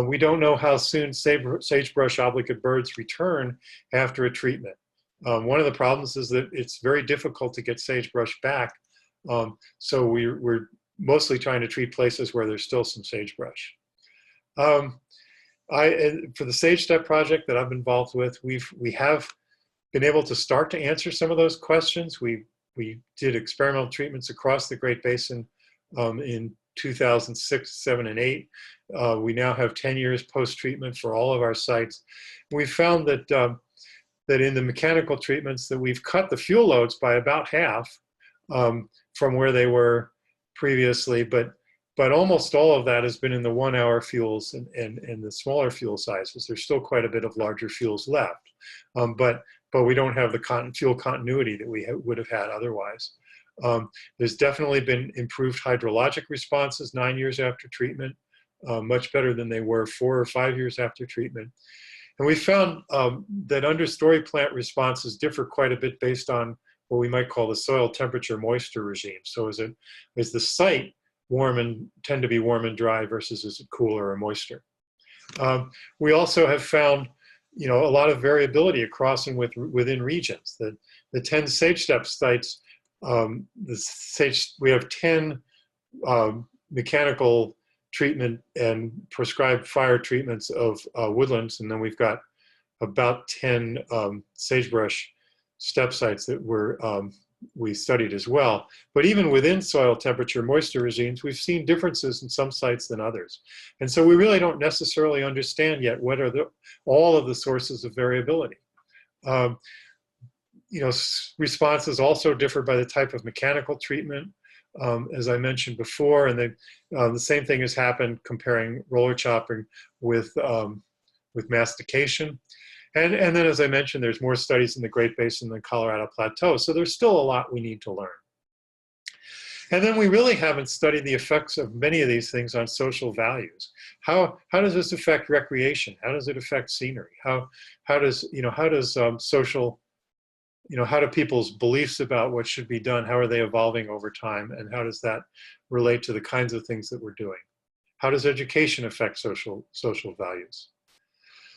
B: We don't know how soon sagebrush obligate birds return after a treatment. One of the problems is that it's very difficult to get sagebrush back. So we're mostly trying to treat places where there's still some sagebrush. For the SageSTEP project that I've been involved with, we have been able to start to answer some of those questions. We did experimental treatments across the Great Basin in 2006, 7, and 8. We now have 10 years post-treatment for all of our sites. We found that that in the mechanical treatments that we've cut the fuel loads by about half from where they were previously, but almost all of that has been in the 1 hour fuels and the smaller fuel sizes. There's still quite a bit of larger fuels left, but we don't have the fuel continuity that we would have had otherwise. There's definitely been improved hydrologic responses 9 years after treatment, much better than they were 4 or 5 years after treatment. And we found that understory plant responses differ quite a bit based on what we might call the soil temperature moisture regime. So is the site warm and tend to be warm and dry versus is it cooler or moister? We also have found, a lot of variability across and within regions. The 10 SageSTEP sites, we have 10 mechanical treatment and prescribed fire treatments of woodlands, and then we've got about 10 sagebrush step sites that we studied as well. But even within soil temperature moisture regimes, we've seen differences in some sites than others. And so we really don't necessarily understand yet what are all of the sources of variability. Responses also differ by the type of mechanical treatment, as I mentioned before, and the same thing has happened comparing roller chopping with mastication. And then, as I mentioned, there's more studies in the Great Basin than the Colorado Plateau, so there's still a lot we need to learn. And then we really haven't studied the effects of many of these things on social values. How does this affect recreation? How does it affect scenery? How do people's beliefs about what should be done, how are they evolving over time, and how does that relate to the kinds of things that we're doing? How does education affect social values?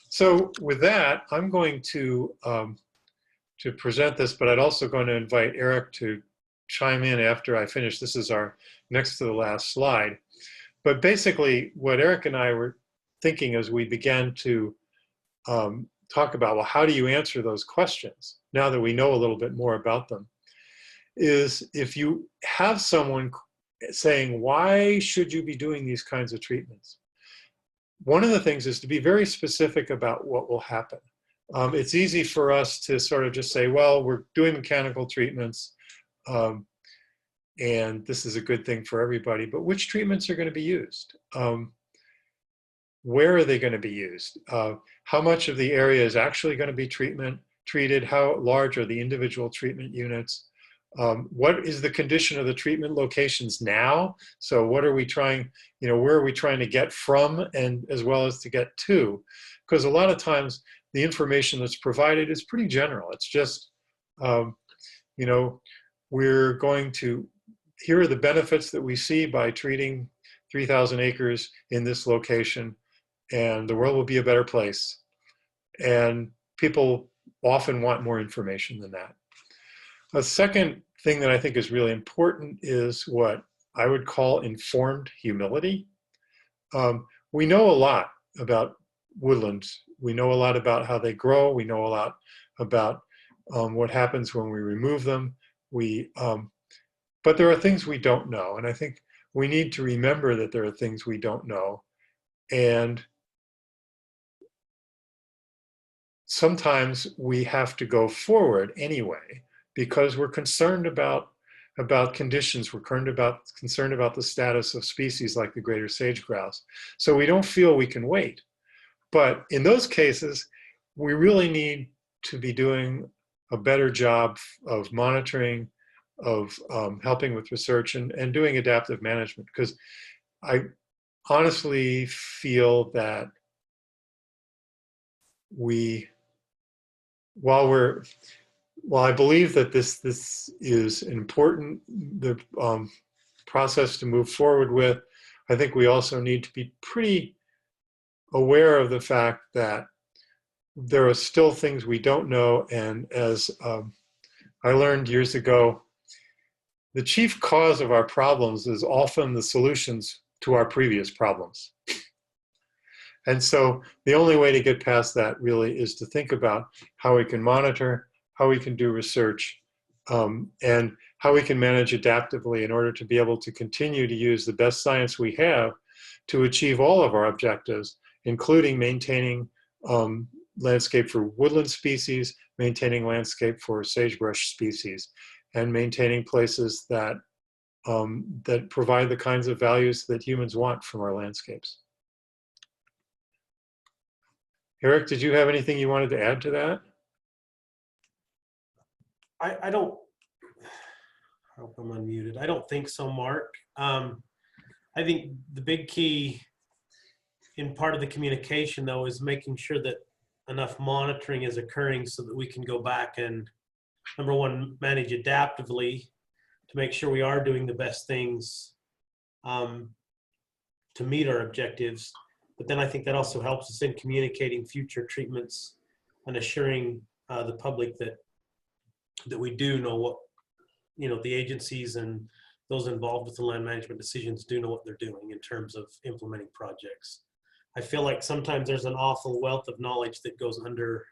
B: So with that, I'm going to present this, but I'd also going to invite Eric to chime in after I finish. This is our next to the last slide. But basically, what Eric and I were thinking as we began to talk about, well, how do you answer those questions now that we know a little bit more about them, is if you have someone saying, why should you be doing these kinds of treatments? One of the things is to be very specific about what will happen. It's easy for us to sort of just say, well, we're doing mechanical treatments, and this is a good thing for everybody, but which treatments are going to be used? Where are they going to be used? How much of the area is actually going to be treated? How large are the individual treatment units? What is the condition of the treatment locations now? So what are we trying, where are we trying to get from and as well as to get to? Because a lot of times the information that's provided is pretty general. It's just, we're going to, here are the benefits that we see by treating 3,000 acres in this location, and the world will be a better place. And people often want more information than that. A second thing that I think is really important is what I would call informed humility. We know a lot about woodlands. We know a lot about how they grow. We know a lot about what happens when we remove them. But there are things we don't know. And I think we need to remember that there are things we don't know. And sometimes we have to go forward anyway, because we're concerned about conditions. We're concerned about the status of species like the greater sage-grouse. So we don't feel we can wait. But in those cases, we really need to be doing a better job of monitoring, of helping with research and doing adaptive management. Because I honestly feel that while I believe that this is an important process to move forward with, I think we also need to be pretty aware of the fact that there are still things we don't know. And as I learned years ago, the chief cause of our problems is often the solutions to our previous problems. And so the only way to get past that really is to think about how we can monitor, how we can do research, and how we can manage adaptively in order to be able to continue to use the best science we have to achieve all of our objectives, including maintaining landscape for woodland species, maintaining landscape for sagebrush species, and maintaining places that that provide the kinds of values that humans want from our landscapes. Eric, did you have anything you wanted to add to that?
C: I don't, I hope I'm unmuted. I don't think so, Mark. I think the big key in part of the communication, though, is making sure that enough monitoring is occurring so that we can go back and, number one, manage adaptively to make sure we are doing the best things to meet our objectives. But then I think that also helps us in communicating future treatments and assuring the public that we do know what, you know, the agencies and those involved with the land management decisions do know what they're doing in terms of implementing projects. I feel like sometimes there's an awful wealth of knowledge that goes under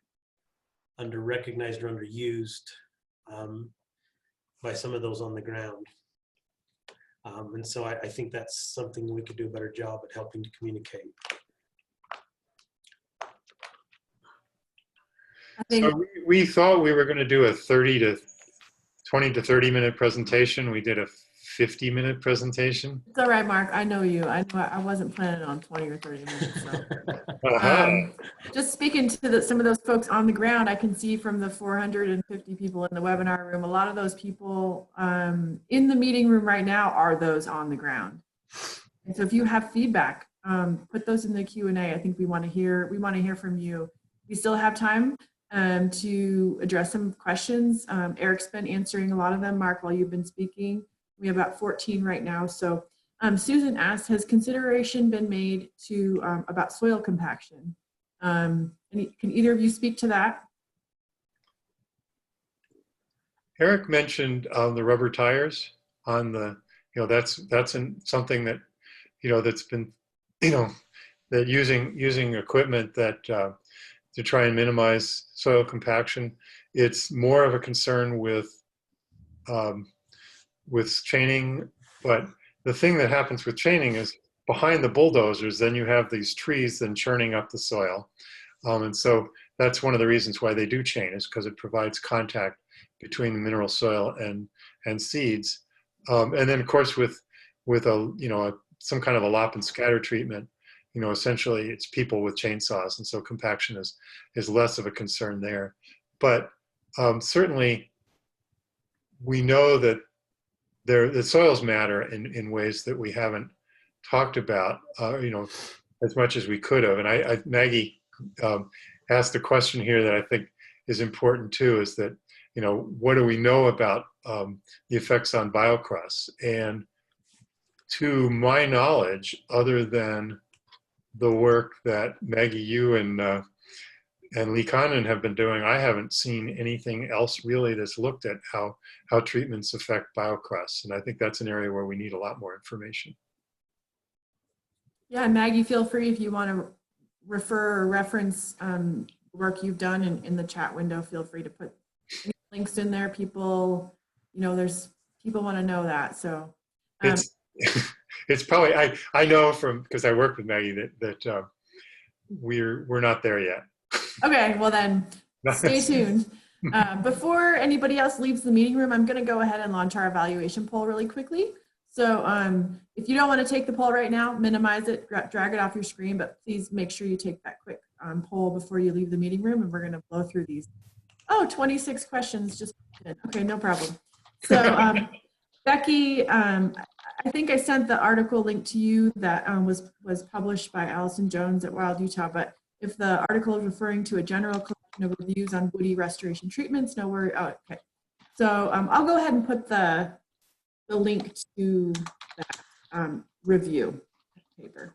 C: recognized or underused by some of those on the ground. And so I think that's something we could do a better job at helping to communicate.
B: So we thought we were going to do a 20 to 30 minute presentation. We did a 50-minute presentation.
A: It's all right, Mark. I know you. I know I wasn't planning on 20 or 30 minutes. So. Just speaking to some of those folks on the ground, I can see from the 450 people in the webinar room, a lot of those people in the meeting room right now are those on the ground. And so if you have feedback, put those in the Q&A. I think we want to hear from you. We still have time to address some questions. Eric's been answering a lot of them, Mark, while you've been speaking. We have about 14 right now. So Susan asked, has consideration been made to about soil compaction? Can either of you speak to that?
B: Eric mentioned the rubber tires on the, that's something that, that's been, that using equipment that to try and minimize soil compaction. It's more of a concern with chaining, but the thing that happens with chaining is behind the bulldozers, then you have these trees then churning up the soil. And so that's one of the reasons why they do chain, is because it provides contact between the mineral soil and seeds. And then of course with some kind of a lop and scatter treatment, essentially it's people with chainsaws, and so compaction is less of a concern there. But certainly we know that the soils matter in ways that we haven't talked about, as much as we could have. And Maggie asked a question here that I think is important too, is that, what do we know about the effects on biocrust? And to my knowledge, other than the work that Maggie, you and Lee Connon have been doing, I haven't seen anything else really that's looked at how treatments affect biocrusts. And I think that's an area where we need a lot more information.
A: Yeah, Maggie, feel free if you want to refer or reference work you've done in the chat window, feel free to put any links in there. People, there's people want to know that. So
B: it's probably, I know because I work with Maggie that we're not there yet. Okay,
A: well then, stay tuned. Before anybody else leaves the meeting room, I'm going to go ahead and launch our evaluation poll really quickly. So if you don't want to take the poll right now, minimize it, drag it off your screen, but please make sure you take that quick poll before you leave the meeting room, and we're going to blow through these. Oh, 26 questions just in. Okay, no problem. So Becky, I think I sent the article link to you that was published by Allison Jones at Wild Utah, but if the article is referring to a general collection of reviews on woody restoration treatments, no worry. Oh, okay. So I'll go ahead and put the link to that review paper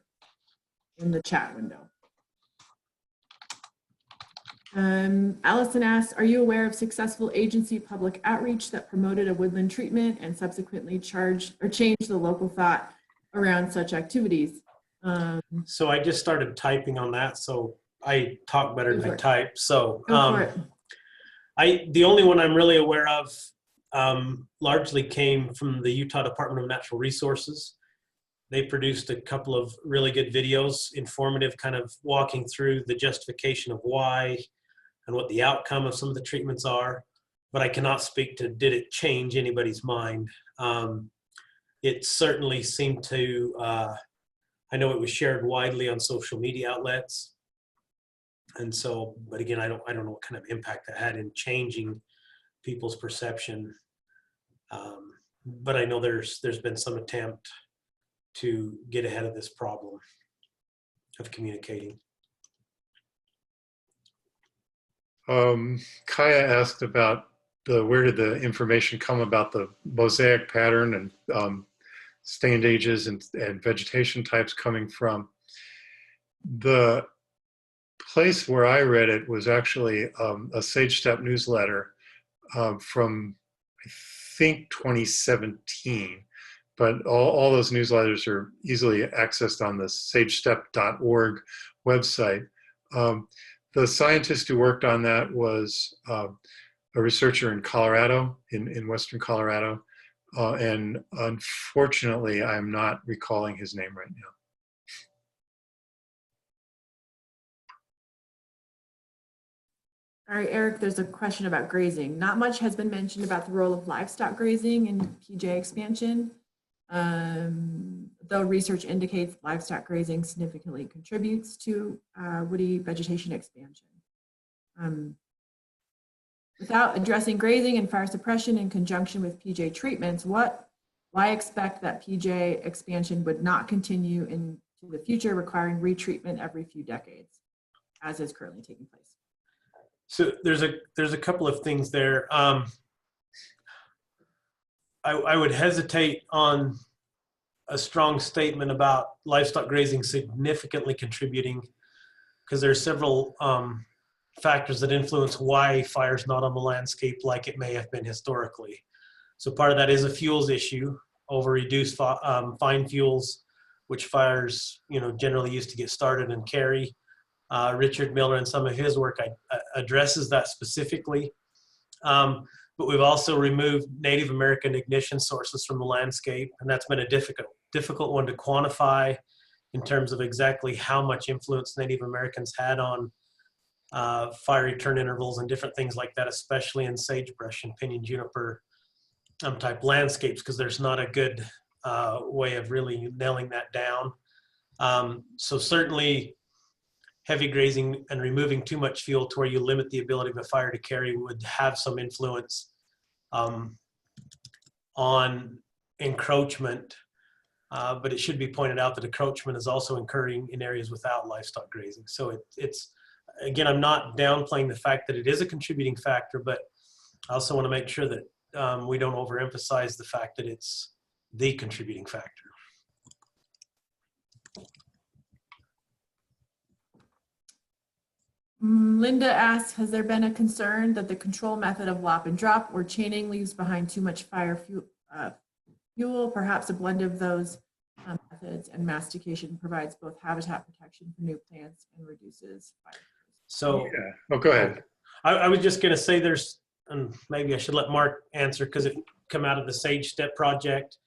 A: in the chat window. Allison asks, are you aware of successful agency public outreach that promoted a woodland treatment and subsequently changed the local thought around such activities?
C: So I just started typing on that, so I talk better than I type. So the only one I'm really aware of largely came from the Utah Department of Natural Resources. They produced a couple of really good videos, informative, kind of walking through the justification of why and what the outcome of some of the treatments are. But I cannot speak to did it change anybody's mind. it certainly seemed to, I know it was shared widely on social media outlets. And so, but again, I don't know what kind of impact that had in changing people's perception. But I know there's been some attempt to get ahead of this problem of communicating.
B: Kaya asked about where did the information come about the mosaic pattern and stand ages and vegetation types coming from. The place where I read it was actually a SageSTEP newsletter from, I think, 2017. But all those newsletters are easily accessed on the sagestep.org website. The scientist who worked on that was a researcher in Colorado, in Western Colorado. And unfortunately, I'm not recalling his name right now.
A: All right, Eric, there's a question about grazing. Not much has been mentioned about the role of livestock grazing in PJ expansion. Though research indicates livestock grazing significantly contributes to woody vegetation expansion. Without addressing grazing and fire suppression in conjunction with PJ treatments, why expect that PJ expansion would not continue into the future, requiring retreatment every few decades, as is currently taking place?
C: So there's a couple of things there. I would hesitate on a strong statement about livestock grazing significantly contributing, because there are several factors that influence why fire's not on the landscape like it may have been historically. So part of that is a fuels issue, over reduced fine fuels, which fires generally used to get started and carry. Richard Miller and some of his work addresses that specifically. But we've also removed Native American ignition sources from the landscape, and that's been a difficult one to quantify in terms of exactly how much influence Native Americans had on fire return intervals and different things like that, especially in sagebrush and pinyon-juniper type landscapes, because there's not a good way of really nailing that down. So certainly heavy grazing and removing too much fuel to where you limit the ability of a fire to carry would have some influence on encroachment. But it should be pointed out that encroachment is also occurring in areas without livestock grazing. So it's again, I'm not downplaying the fact that it is a contributing factor, but I also want to make sure that we don't overemphasize the fact that it's the contributing factor.
A: Linda asks, has there been a concern that the control method of lop and drop or chaining leaves behind too much fire fuel? Perhaps a blend of those methods and mastication provides both habitat protection for new plants and reduces fire.
C: So,
B: yeah. Oh, go ahead.
C: I was just going to say there's, and maybe I should let Mark answer because it come out of the SageSTEP project.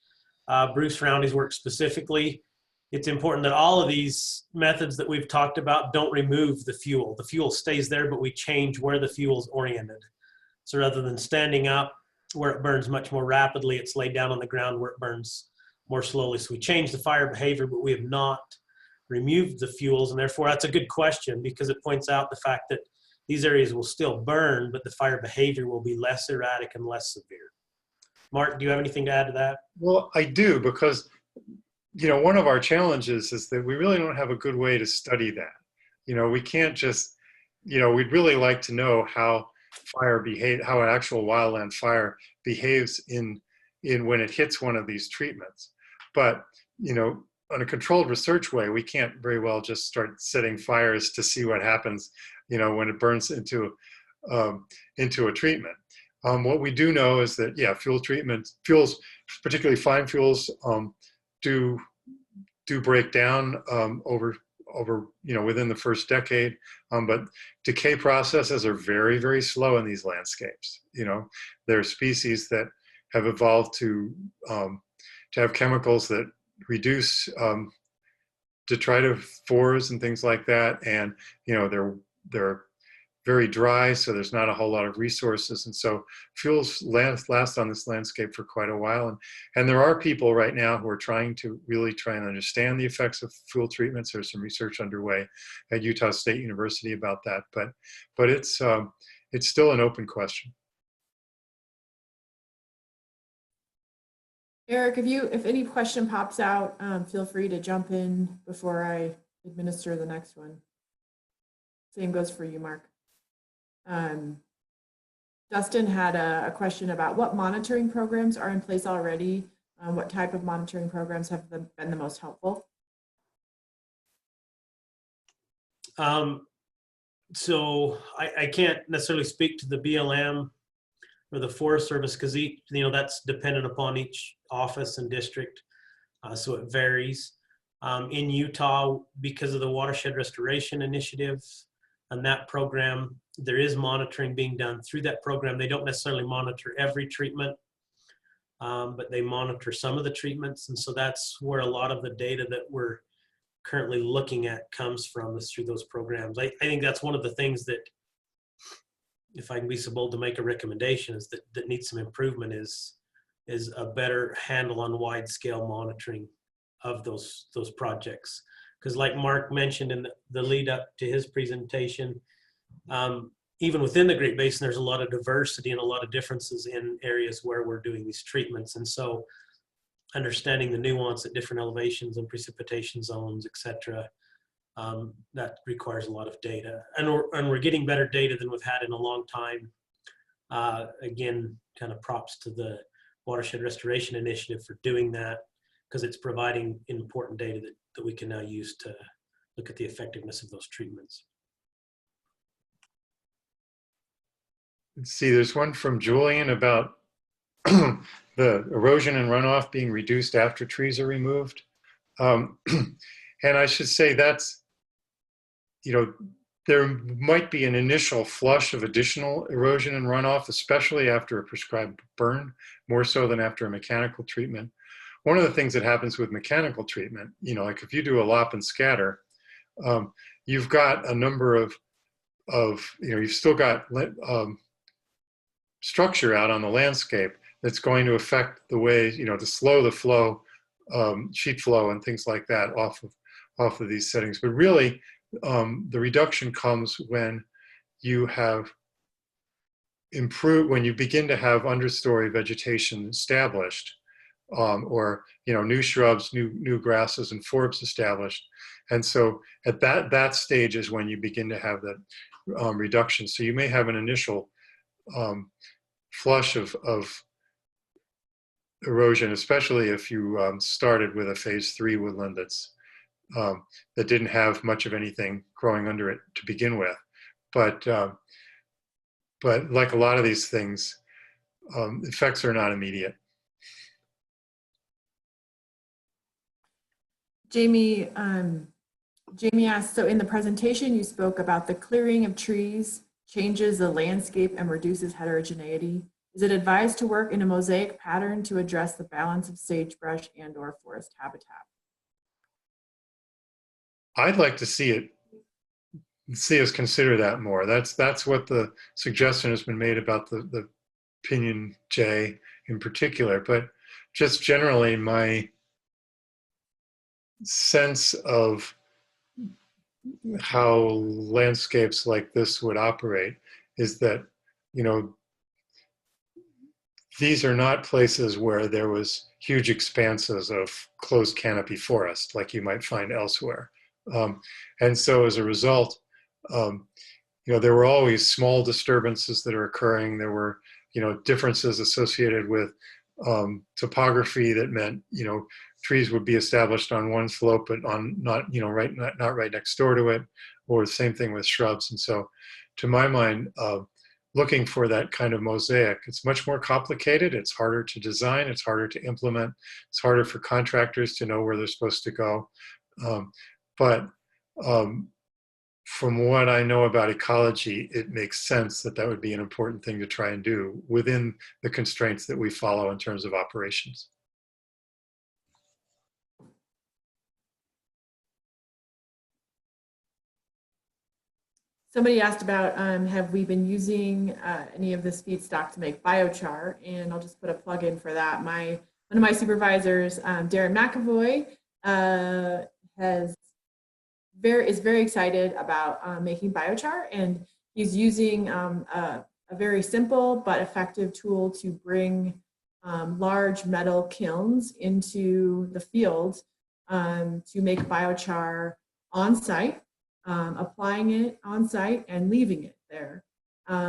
C: Bruce Roundy's work specifically. It's important that all of these methods that we've talked about don't remove the fuel. The fuel stays there, but we change where the fuel's oriented. So rather than standing up where it burns much more rapidly, it's laid down on the ground where it burns more slowly. So we change the fire behavior, but we have not removed the fuels. And therefore, that's a good question because it points out the fact that these areas will still burn, but the fire behavior will be less erratic and less severe. Mark, do you have anything to add to that?
B: Well, I do, because one of our challenges is that we really don't have a good way to study that. We can't just, we'd really like to know how how an actual wildland fire behaves in when it hits one of these treatments. But, on a controlled research way, we can't very well just start setting fires to see what happens, when it burns into a treatment. What we do know is that, yeah, fuels, particularly fine fuels, do break down over within the first decade, but decay processes are very, very slow in these landscapes. There are species that have evolved to have chemicals that reduce detritophores and things like that, and there are very dry, so there's not a whole lot of resources. And so fuels last on this landscape for quite a while. And there are people right now who are trying to really try and understand the effects of fuel treatments. There's some research underway at Utah State University about that, but it's still an open question.
A: Eric, if any question pops out, feel free to jump in before I administer the next one. Same goes for you, Mark. Dustin had a question about what monitoring programs are in place already. What type of monitoring programs have been the most helpful?
C: So I can't necessarily speak to the BLM or the Forest Service because that's dependent upon each office and district, so it varies. In Utah, because of the Watershed Restoration Initiative and that program, there is monitoring being done through that program. They don't necessarily monitor every treatment, but they monitor some of the treatments, and so that's where a lot of the data that we're currently looking at comes from, is through those programs. I think that's one of the things that, if I can be so bold to make a recommendation, is that needs some improvement is a better handle on wide scale monitoring of those projects. Because like Mark mentioned in the lead up to his presentation, even within the Great Basin, there's a lot of diversity and a lot of differences in areas where we're doing these treatments. And so understanding the nuance at different elevations and precipitation zones, et cetera, that requires a lot of data. And we're getting better data than we've had in a long time. Again, kind of props to the Watershed Restoration Initiative for doing that, because it's providing important data that we can now use to look at the effectiveness of those treatments.
B: Let's see, there's one from Julian about the erosion and runoff being reduced after trees are removed. And I should say that's, there might be an initial flush of additional erosion and runoff, especially after a prescribed burn, more so than after a mechanical treatment. One of the things that happens with mechanical treatment, like if you do a lop and scatter, you've got a number of you've still got structure out on the landscape that's going to affect the way, to slow the flow, sheet flow and things like that off of these settings. But really, the reduction comes when you have improved, when you begin to have understory vegetation established, or new shrubs, new grasses and forbs established. And so at that stage is when you begin to have that reduction. So you may have an initial flush of erosion, especially if you started with a phase 3 woodland that didn't have much of anything growing under it to begin with. But like a lot of these things, effects are not immediate.
A: Jamie asked, so in the presentation you spoke about the clearing of trees changes the landscape and reduces heterogeneity. Is it advised to work in a mosaic pattern to address the balance of sagebrush and/or forest habitat?
B: I'd like to see us consider that more. That's what the suggestion has been made about the pinyon jay in particular. But just generally, my sense of how landscapes like this would operate is that, these are not places where there was huge expanses of closed canopy forest like you might find elsewhere. And so as a result, there were always small disturbances that are occurring. There were, differences associated with topography that meant, trees would be established on one slope, but on not right next door to it, or the same thing with shrubs. And so, to my mind, looking for that kind of mosaic, it's much more complicated. It's harder to design. It's harder to implement. It's harder for contractors to know where they're supposed to go. But from what I know about ecology, it makes sense that would be an important thing to try and do within the constraints that we follow in terms of operations.
A: Somebody asked about have we been using any of this feedstock to make biochar, and I'll just put a plug in for that. One of my supervisors, Darren McAvoy, is very excited about making biochar, and he's using a very simple but effective tool to bring large metal kilns into the field to make biochar on site, applying it on site and leaving it there.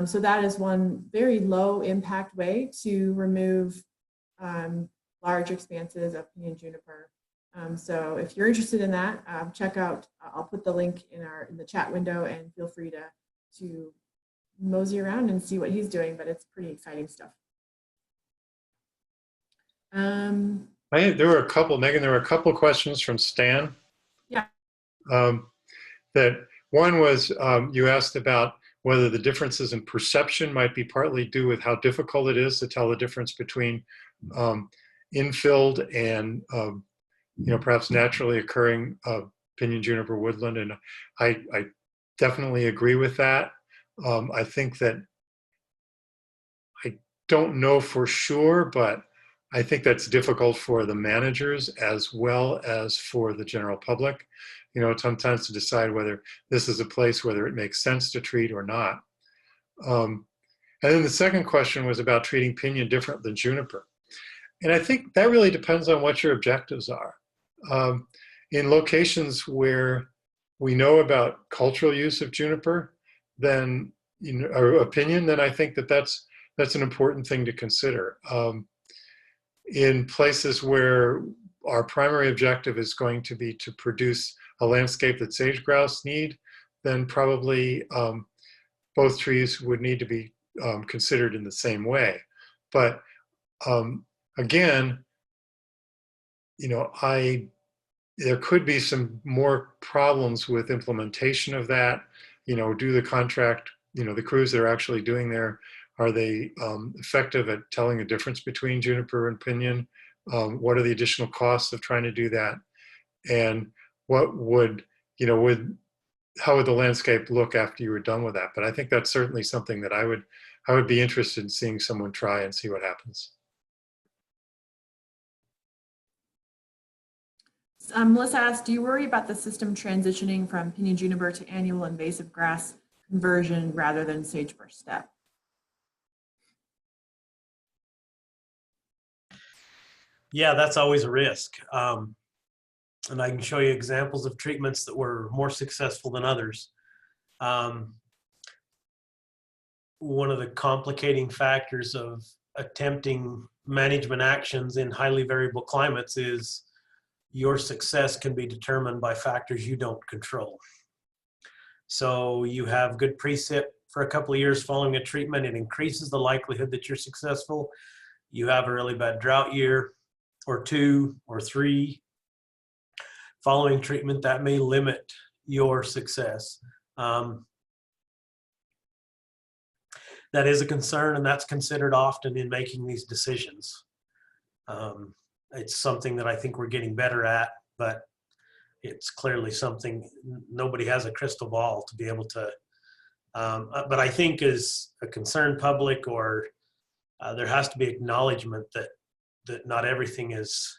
A: So that is one very low impact way to remove large expanses of Pinyon-juniper. So if you're interested in that, check out, I'll put the link in the chat window, and feel free to mosey around and see what he's doing, but it's pretty exciting stuff.
B: There were a couple, Megan, there were a couple questions from Stan.
A: Yeah.
B: That one was, you asked about whether the differences in perception might be partly due with how difficult it is to tell the difference between infilled and perhaps naturally occurring Pinyon-juniper woodland. And I definitely agree with that. I think that, I don't know for sure, but I think that's difficult for the managers as well as for the general public. Sometimes to decide whether this is a place whether it makes sense to treat or not. And then the second question was about treating pinyon different than juniper. And I think that really depends on what your objectives are. In locations where we know about cultural use of juniper, then, or pinyon, then I think that that's an important thing to consider. In places where our primary objective is going to be to produce a landscape that sage-grouse need, then probably both trees would need to be considered in the same way. But again, there could be some more problems with implementation of that. Do the contract, the crews that are actually doing there, are they effective at telling the difference between juniper and pinyon? What are the additional costs of trying to do that? And what would, how would the landscape look after you were done with that? But I think that's certainly something that I would be interested in seeing someone try and see what happens.
A: Melissa asked, do you worry about the system transitioning from Pinyon-juniper to annual invasive grass conversion rather than sagebrush step?
C: Yeah, that's always a risk. And I can show you examples of treatments that were more successful than others. One of the complicating factors of attempting management actions in highly variable climates is your success can be determined by factors you don't control. So you have good precip for a couple of years following a treatment, it increases the likelihood that you're successful. You have a really bad drought year or 2 or 3 following treatment, that may limit your success. That is a concern, and that's considered often in making these decisions. It's something that I think we're getting better at, but it's clearly something, nobody has a crystal ball to be able to, but I think as a concerned public, or there has to be acknowledgement that not everything is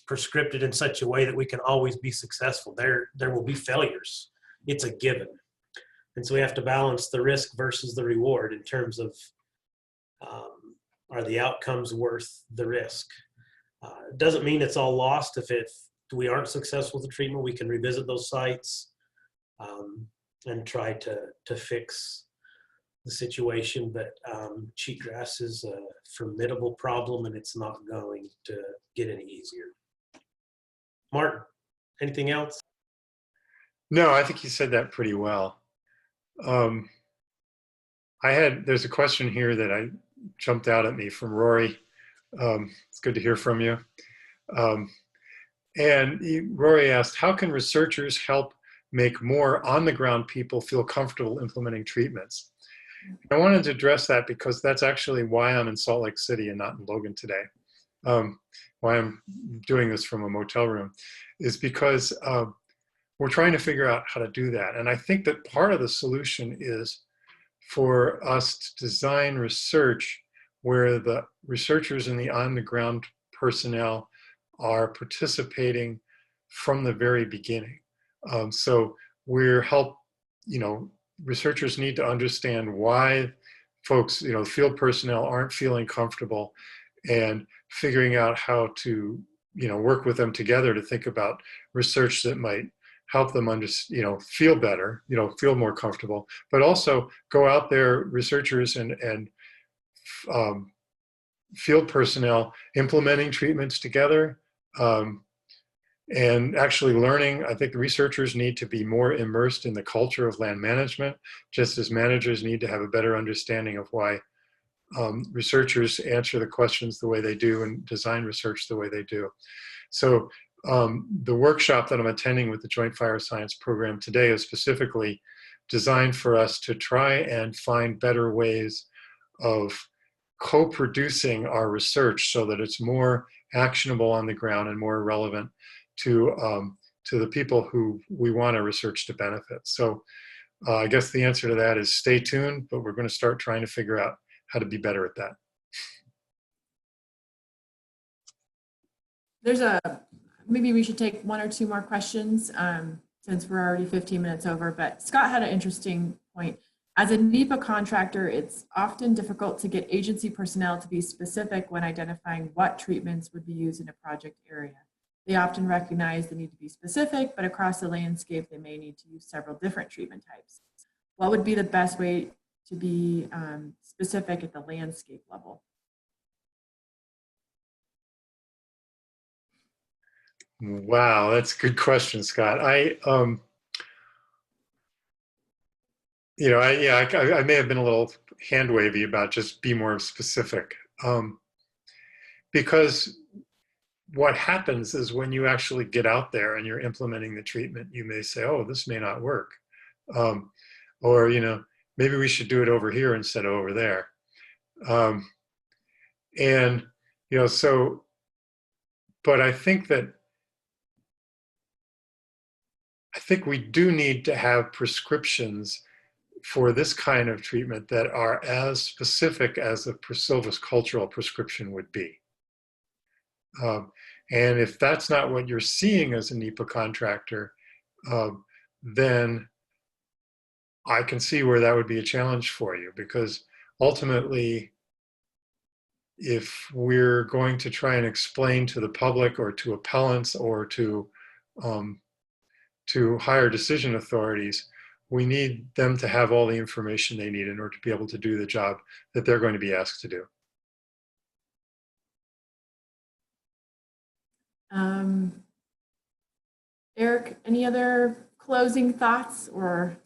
C: prescripted in such a way that we can always be successful. There will be failures. It's a given. And so we have to balance the risk versus the reward in terms of, are the outcomes worth the risk? It doesn't mean it's all lost. If we aren't successful with the treatment, we can revisit those sites and try to fix the situation. But cheatgrass is a formidable problem, and it's not going to get any easier. Martin, anything else?
B: No, I think you said that pretty well. There's a question here that jumped out at me from Rory. It's good to hear from you. Rory asked, how can researchers help make more on-the-ground people feel comfortable implementing treatments? I wanted to address that because that's actually why I'm in Salt Lake City and not in Logan today. Why I'm doing this from a motel room is because we're trying to figure out how to do that. And I think that part of the solution is for us to design research where the researchers and the on-the-ground personnel are participating from the very beginning. So researchers need to understand why folks, field personnel aren't feeling comfortable, and figuring out how to, work with them together to think about research that might help them feel better, feel more comfortable, but also go out there, researchers and field personnel implementing treatments together, and actually learning. I think the researchers need to be more immersed in the culture of land management, just as managers need to have a better understanding of why researchers answer the questions the way they do and design research the way they do. So the workshop that I'm attending with the Joint Fire Science Program today is specifically designed for us to try and find better ways of co-producing our research so that it's more actionable on the ground and more relevant to the people who we want our research to benefit. So I guess the answer to that is stay tuned, but we're going to start trying to figure out how to be better at that.
A: Maybe we should take one or two more questions since we're already 15 minutes over, but Scott had an interesting point. As a NEPA contractor, it's often difficult to get agency personnel to be specific when identifying what treatments would be used in a project area. They often recognize the need to be specific, but across the landscape, they may need to use several different treatment types. What would be the best way to be specific at the landscape level?
B: Wow, that's a good question, Scott. I may have been a little hand wavy about just be more specific, because what happens is when you actually get out there and you're implementing the treatment, you may say, oh, this may not work. Or, maybe we should do it over here instead of over there. But I think we do need to have prescriptions for this kind of treatment that are as specific as a silvicultural prescription would be. And if that's not what you're seeing as a NEPA contractor, then I can see where that would be a challenge for you, because ultimately, if we're going to try and explain to the public or to appellants or to higher decision authorities, we need them to have all the information they need in order to be able to do the job that they're going to be asked to do.
A: Eric, any other closing thoughts, or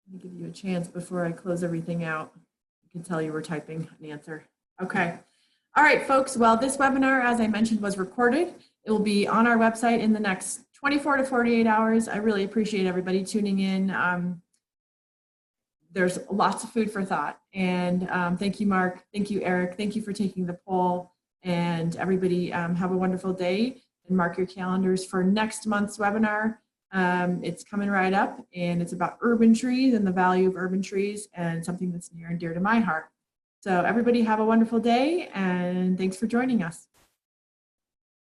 A: let me give you a chance before I close everything out. I can tell you were typing an answer. Okay. All right, folks. Well, this webinar, as I mentioned, was recorded. It will be on our website in the next 24 to 48 hours. I really appreciate everybody tuning in. There's lots of food for thought. And thank you, Mark. Thank you, Eric. Thank you for taking the poll. And everybody have a wonderful day, and mark your calendars for next month's webinar. It's coming right up, and it's about urban trees and the value of urban trees, and something that's near and dear to my heart. So everybody have a wonderful day, and thanks for joining us.